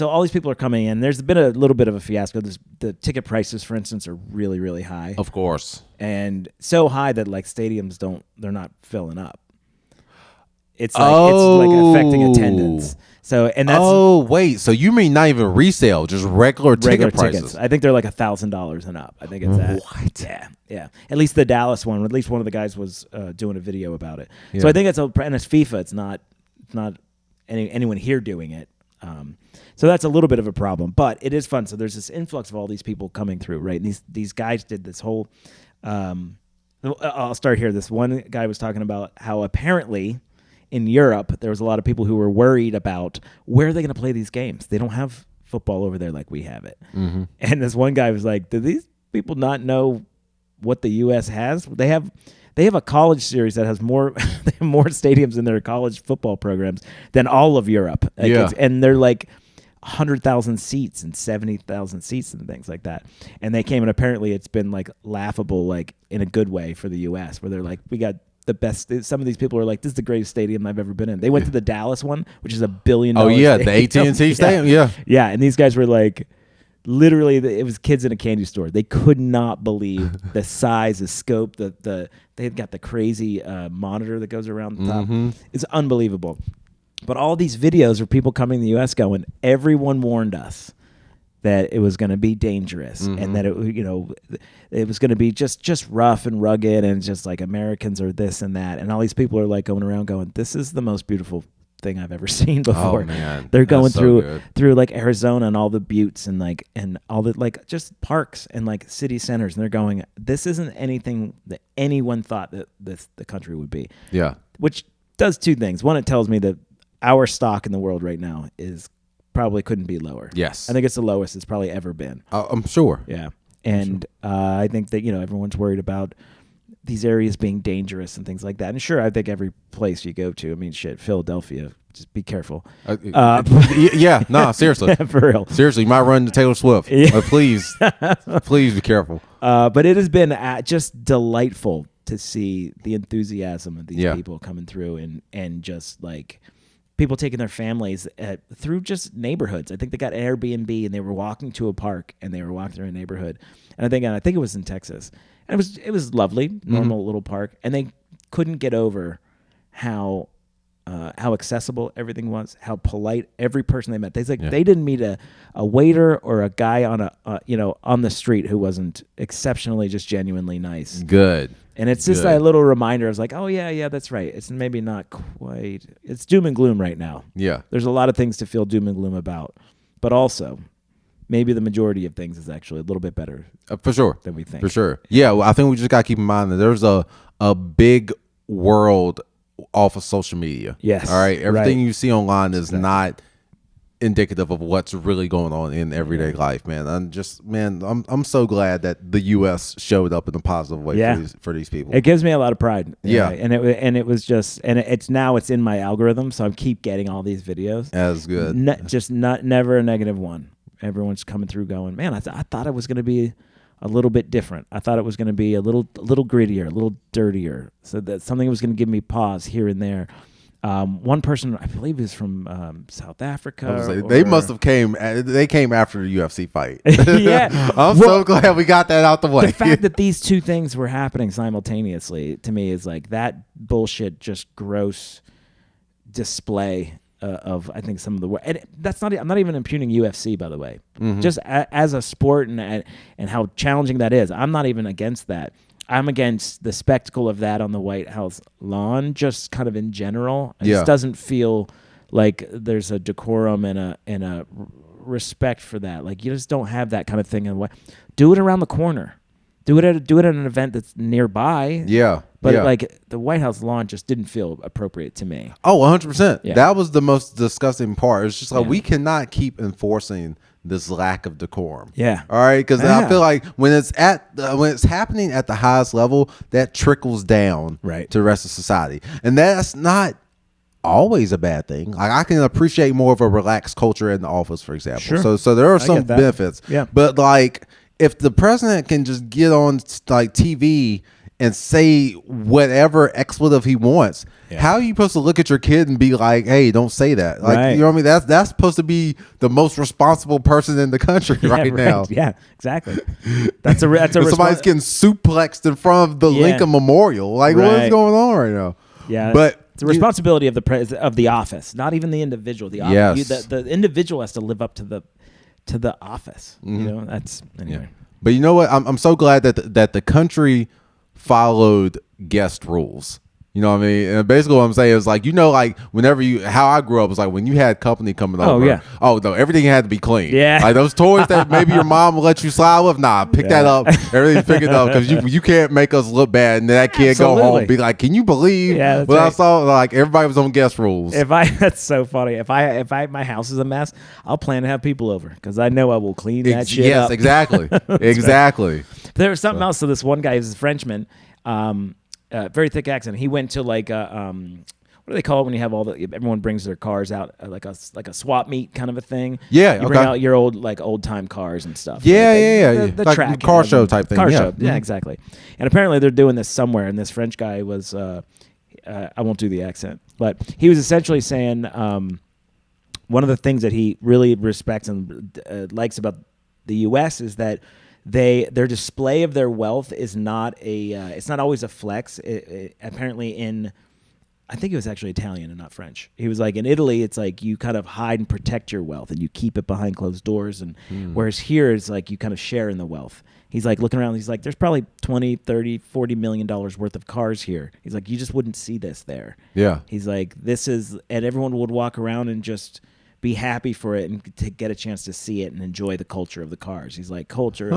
all these people are coming in. There's been a little bit of a fiasco. The ticket prices, for instance, are really, really high. Of course. And so high that like stadiums they're not filling up. It's like affecting attendance. So wait. So you mean not even resale, just regular ticket prices? Tickets. I think they're like $1,000 and up. I think it's that. What? Yeah. At least the Dallas one. At least one of the guys was doing a video about it. Yeah. So I think and it's FIFA. It's not anyone here doing it. So that's a little bit of a problem, but it is fun. So there's this influx of all these people coming through, right? And these guys did this whole. I'll start here. This one guy was talking about how apparently in Europe, there was a lot of people who were worried about where are they going to play these games. They don't have football over there like we have it. Mm-hmm. And this one guy was like, do these people not know what the U.S. has? They have a college series that has more they have more stadiums in their college football programs than all of Europe. And they're like 100,000 seats and 70,000 seats and things like that. And they came, and apparently it's been like laughable, like in a good way for the U.S., where they're like, we got the best. Some of these people are like, this is the greatest stadium I've ever been in. They went to the Dallas one, which is $1 billion. Oh yeah, stadium. The AT&T Stadium. Yeah. And these guys were like, literally, it was kids in a candy store. They could not believe the size, the scope, they had got the crazy monitor that goes around the top. Mm-hmm. It's unbelievable. But all these videos are people coming to the U.S. going, everyone warned us that it was going to be dangerous, and that it was going to be just rough and rugged, and just like Americans are this and that, and all these people are like going around going, this is the most beautiful thing I've ever seen before. Oh man, they're going through like Arizona and all the buttes and all the like just parks and like city centers, and they're going, this isn't anything that anyone thought that the country would be. Yeah, which does two things. One, it tells me that our stock in the world right now is probably couldn't be lower. Yes. I think it's the lowest it's probably ever been. I'm sure. Yeah. And I think that, everyone's worried about these areas being dangerous and things like that. And sure, I think every place you go to, I mean, shit, Philadelphia, just be careful. Seriously. For real. Seriously, you might run into Taylor Swift. Yeah. Please be careful. But it has been just delightful to see the enthusiasm of these people coming through and just like people taking their families through just neighborhoods. I think they got Airbnb and they were walking to a park and they were walking through a neighborhood. And I think it was in Texas. And it was lovely, normal little park. And they couldn't get over how accessible everything was, how polite every person they met. They didn't meet a waiter or a guy on on the street who wasn't exceptionally just genuinely nice. Good. And it's just a little reminder. I was like, oh, yeah, that's right. It's maybe not quite. It's doom and gloom right now. Yeah. There's a lot of things to feel doom and gloom about. But also, maybe the majority of things is actually a little bit better. For sure. Than we think. For sure. Yeah, well, I think we just got to keep in mind that there's a big world off of social media. Yes. All right? Everything you see online is not indicative of what's really going on in everyday life, man. I'm so glad that the U.S. showed up in a positive way for these people. It gives me a lot of pride. Yeah. And it was just, and it's in my algorithm, so I keep getting all these videos. That's good. Never a negative one. Everyone's coming through going, man, I thought it was going to be a little bit different. I thought it was going to be a little grittier, a little dirtier, so that something was going to give me pause here and there. One person, I believe, is from South Africa. They must have came after the UFC fight. Yeah. I'm so glad we got that out the way. The fact that these two things were happening simultaneously, to me, is like that bullshit, just gross display of, I think, some of the work. And I'm not even impugning UFC, by the way. Mm-hmm. Just as a sport and how challenging that is. I'm not even against that. I'm against the spectacle of that on the White House lawn, just kind of in general. It just doesn't feel like there's a decorum and a respect for that. Like, you just don't have that kind of thing. Do it around the corner. Do it at an event that's nearby. Yeah. But like the White House lawn just didn't feel appropriate to me. Oh, 100%. Yeah. That was the most disgusting part. It's just like we cannot keep enforcing this lack of decorum. Yeah. All right. Because I feel like when it's happening at the highest level, that trickles down to the rest of society, and that's not always a bad thing. Like I can appreciate more of a relaxed culture in the office, for example. Sure. So there are some benefits. Yeah. But like if the president can just get on like TV and say whatever expletive he wants, how are you supposed to look at your kid and be like, "Hey, don't say that"? Like you know what I mean? That's supposed to be the most responsible person in the country right now. Yeah, exactly. That's a somebody's getting suplexed in front of the Lincoln Memorial. Like what is going on right now? Yeah, but it's a responsibility of the office, not even the individual. The office. Yes. The individual has to live up to the office. You know, that's anyway. Yeah. But you know what? I'm so glad that the country followed guest rules. You know what I mean? And basically what I'm saying is like, you know, like whenever how I grew up was like when you had company coming over. Oh, no, everything had to be clean. Yeah. Like those toys that maybe your mom will let you slide with. Nah, pick that up. Everything's picked up because you can't make us look bad. And then that kid go home and be like, can you believe? Yeah, I saw like everybody was on guest rules. That's so funny. If my house is a mess, I'll plan to have people over because I know I will clean that shit up. Yes, exactly. Exactly. There was something else. So this one guy is a Frenchman. Very thick accent. He went to like what do they call it when you have everyone brings their cars out like a swap meet kind of a thing. Yeah, you bring out your old time cars and stuff. Yeah, The like track car show type thing. Car show. Yeah, exactly. And apparently they're doing this somewhere. And this French guy was I won't do the accent, but he was essentially saying one of the things that he really respects and likes about the U.S. is that their display of their wealth is not it's not always a flex. Apparently I think it was actually Italian and not French. He was like, in Italy, it's like you kind of hide and protect your wealth and you keep it behind closed doors. And whereas here it's like you kind of share in the wealth. He's like looking around. He's like, there's probably 20, 30, $40 million worth of cars here. He's like, you just wouldn't see this there. Yeah. He's like, and everyone would walk around and just be happy for it and to get a chance to see it and enjoy the culture of the cars. He's like, culture,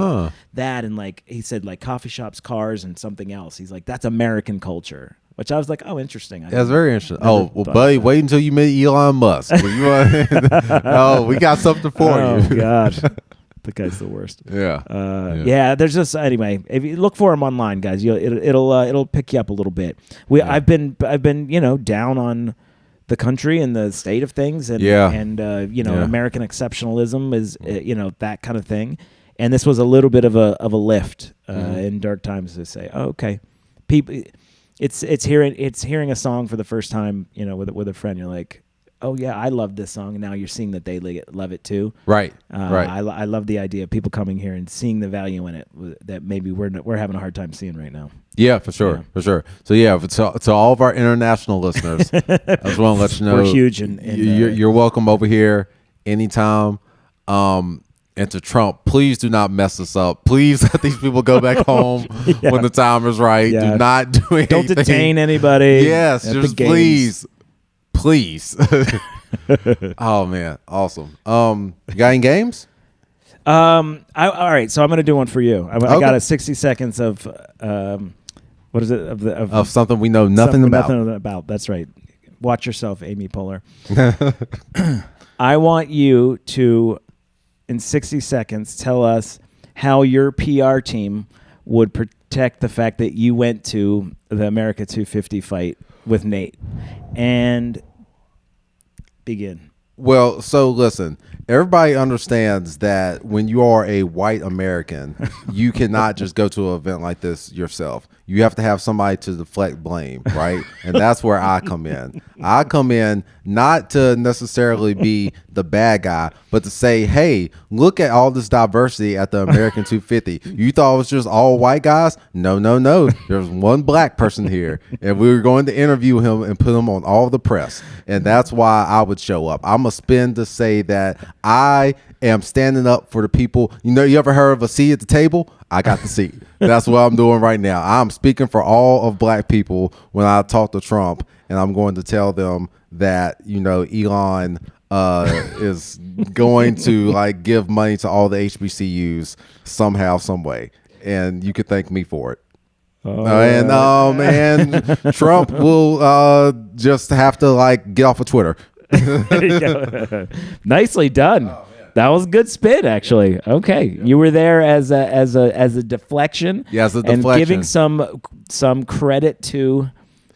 that, and like he said, like coffee shops, cars, and something else. He's like, that's American culture, which I was like, oh, interesting. That's very interesting. Oh, well, buddy, wait until you meet Elon Musk. Oh, we got something for you. Oh God. The guy's the worst. Yeah. There's just anyway. If you look for him online, guys, it'll pick you up a little bit. I've been down on the country and the state of things, and American exceptionalism is that kind of thing. And this was a little bit of a lift in dark times to say, oh, okay, people, it's hearing a song for the first time, with a friend. You're like, oh yeah, I love this song, and now you're seeing that they love it too. Right. Right. I love the idea of people coming here and seeing the value in it that maybe we're having a hard time seeing right now. Yeah, for sure, for sure. So yeah, to all of our international listeners, I just want to let you know we're huge, and you're welcome over here anytime. And to Trump, please do not mess us up. Please let these people go back home when the time is right. Yeah. Do not do anything. Don't detain anybody. Yes, just please. Oh man, awesome. You got any games? All right, so I'm gonna do one for you. I got a 60 seconds of what is it of something we know nothing about. Nothing about. That's right. Watch yourself, Amy Poehler. I want you to, in 60 seconds, tell us how your PR team would protect the fact that you went to the America 250 fight with Nate, and begin. Well, so listen, everybody understands that when you are a white American, you cannot just go to an event like this yourself. You have to have somebody to deflect blame, right? And that's where I come in. I come in not to necessarily be the bad guy, but to say, hey, look at all this diversity at the American 250. You thought it was just all white guys? No. There's one black person here, and we were going to interview him and put him on all the press. And that's why I would show up. I'm a spin to say that I am standing up for the people. You ever heard of a seat at the table? I got the seat. That's what I'm doing right now. I'm speaking for all of black people when I talk to Trump, and I'm going to tell them that, Elon is going to give money to all the HBCUs somehow, some way. And you could thank me for it. And Trump will just have to get off of Twitter. Nicely done. That was a good spin, actually. Okay, you were there as a deflection. Yeah, as a deflection. And giving some credit to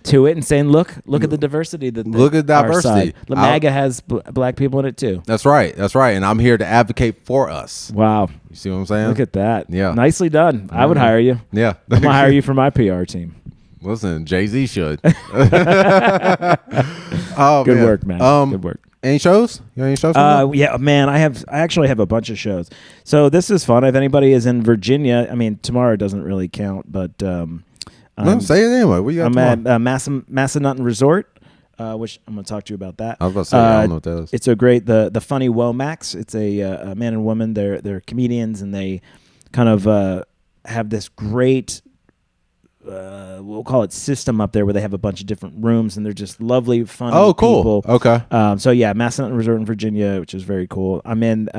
to it and saying, look at the diversity that look at diversity. The MAGA has black people in it too. That's right. And I'm here to advocate for us. Wow. You see what I'm saying? Look at that. Yeah. Nicely done. I would hire you. Yeah. I'm gonna hire you for my PR team. Listen, Jay-Z should. Good work, man. Good work. Any shows? You got any shows? Yeah, man. I actually have a bunch of shows. So this is fun. If anybody is in Virginia, I mean, tomorrow doesn't really count, but no, say it anyway. What you got I'm tomorrow? at Massanutten Resort, which I'm going to talk to you about that. I was about to say, I don't know what that is. It's a great the Funny Womax. It's a man and woman. They're comedians, and they kind of have this great. We'll call it system up there where they have a bunch of different rooms and they're just lovely, funny people. Okay. So yeah, Massanutten Resort in Virginia, which is very cool. I'm in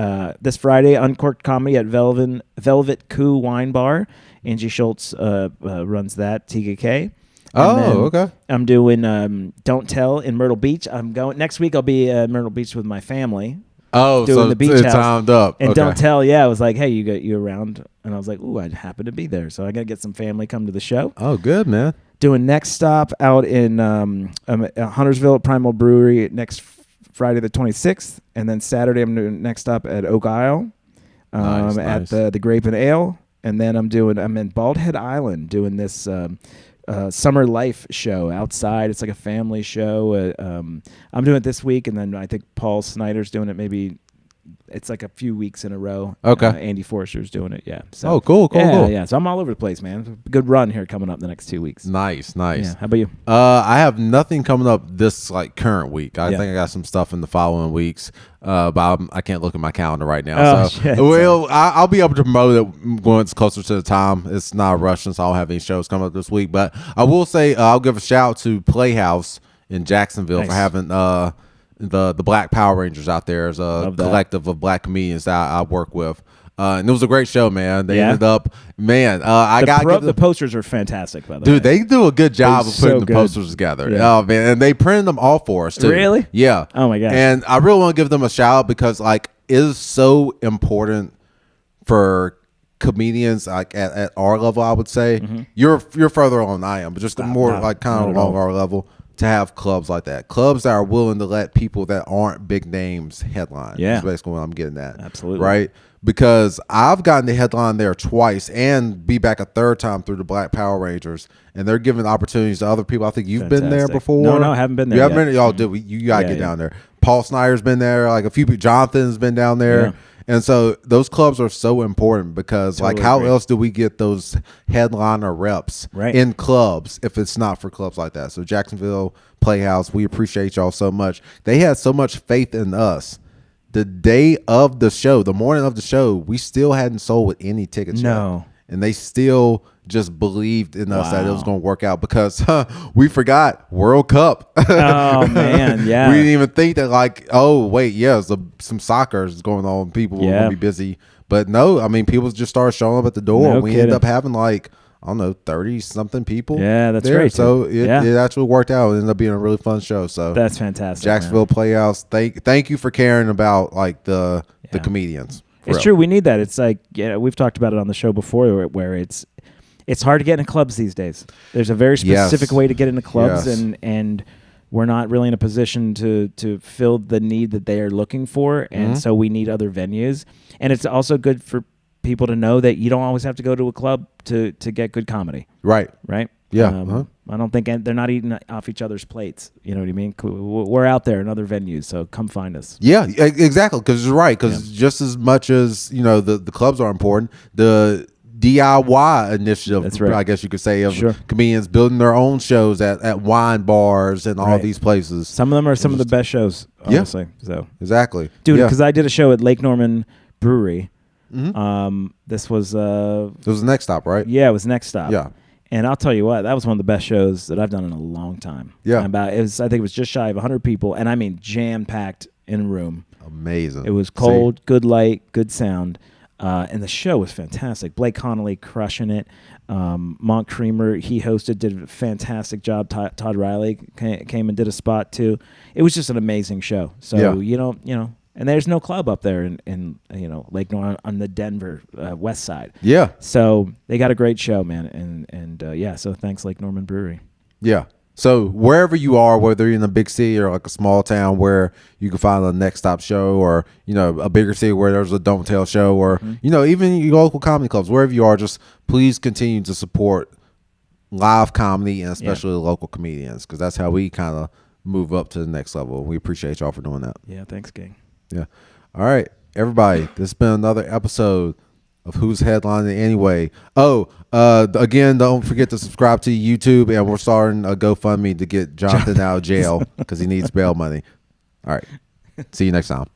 this Friday, Uncorked Comedy at Velvet Coup Wine Bar. Angie Schultz runs that, TKK. Okay. I'm doing Don't Tell in Myrtle Beach. I'm going next week. I'll be at Myrtle Beach with my family. Oh, doing so the beach it's house. timed up. And Okay. Don't Tell, yeah, I was like, hey, you around? And I was like, ooh, I happen to be there. So I got to get some family come to the show. Oh, good, man. Doing next stop out in Huntersville at Primal Brewery next Friday the 26th. And then Saturday I'm doing next stop at Oak Isle at the Grape and Ale. And then I'm in Bald Head Island doing this Summer Life show outside. It's like a family show. I'm doing it this week, and then I think Paul Snyder's doing it. Maybe it's like a few weeks in a row. Okay. Andy Forster's doing it. Yeah. So, cool. Yeah. So I'm all over the place, man. Good run here coming up the next 2 weeks. Nice. Yeah. How about you? I have nothing coming up this current week. I think I got some stuff in the following weeks, but I can't look at my calendar right now. Shit. Well, I'll be able to promote it when it's closer to the time. It's not rushing, so I don't have any shows coming up this week. But I will say I'll give a shout out to Playhouse in Jacksonville for having the Black Power Rangers out there as a collective of black comedians that I work with. And it was a great show, man. They ended up, the posters are fantastic, by the way. Dude, they do a good job of putting the posters together. Yeah. Oh, man. And they printed them all for us, too. Really? Yeah. Oh, my gosh. And I really want to give them a shout out because, it is so important for comedians, at our level, I would say. Mm-hmm. You're further on than I am, but just more, kind of along our level. To have clubs like that, clubs that are willing to let people that aren't big names headline. Yeah, that's basically what I'm getting at. Absolutely, right? Because I've gotten the headline there twice and be back a third time through the Black Power Rangers, and they're giving opportunities to other people. I think you've been there before. No, I haven't been there. You haven't been. Y'all do. You gotta get down there. Paul Snyder's been there. Like a few people. Jonathan's been down there. Yeah. And so those clubs are so important because how else do we get those headliner reps in clubs if it's not for clubs like that? So Jacksonville Playhouse, we appreciate y'all so much. They had so much faith in us. The day of the show, the morning of the show, we still hadn't sold any tickets yet. And they still just believed in us that it was going to work out because we forgot World Cup. Oh, man, yeah. We didn't even think that some soccer is going on. People were going to be busy. But no, I mean, people just started showing up at the door. We ended up having 30-something people. Yeah, that's there. Great. So it actually worked out. It ended up being a really fun show. So that's fantastic. Jacksonville Playhouse, thank you for caring about the comedians. It's true. We need that. It's we've talked about it on the show before where it's hard to get into clubs these days. There's a very specific way to get into clubs and we're not really in a position to fill the need that they are looking for. And so we need other venues. And it's also good for people to know that you don't always have to go to a club to get good comedy. Right. Yeah. I don't think they're not eating off each other's plates. You know what I mean? We're out there in other venues, so come find us. Yeah, exactly. Because you're right. Because just as much as the clubs are important, the DIY initiative, that's right. I guess you could say, of comedians building their own shows at wine bars and all these places. Some of them are some of the best shows, honestly. So exactly, dude. Because I did a show at Lake Norman Brewery. Mm-hmm. This was it was the Next Stop, right? Yeah, it was Next Stop. Yeah. And I'll tell you what, that was one of the best shows that I've done in a long time. Yeah. I think it was just shy of 100 people, and I mean jam-packed in a room. Amazing. It was cold, good light, good sound, and the show was fantastic. Blake Connolly crushing it. Monk Creamer, he hosted, did a fantastic job. Todd Riley came and did a spot too. It was just an amazing show. So, and there's no club up there in Lake Norman on the Denver west side. Yeah. So they got a great show, man. And so thanks Lake Norman Brewery. Yeah. So wherever you are, whether you're in a big city or like a small town where you can find a Next Stop show, or a bigger city where there's a Don't Tell show, or even your local comedy clubs, wherever you are, just please continue to support live comedy and especially local comedians, because that's how we kind of move up to the next level. We appreciate y'all for doing that. Yeah, thanks, gang. Yeah. All right, everybody. This has been another episode of Who's Headlining Anyway. Again, don't forget to subscribe to YouTube, and we're starting a GoFundMe to get Jonathan out of jail because he needs bail money. All right. See you next time.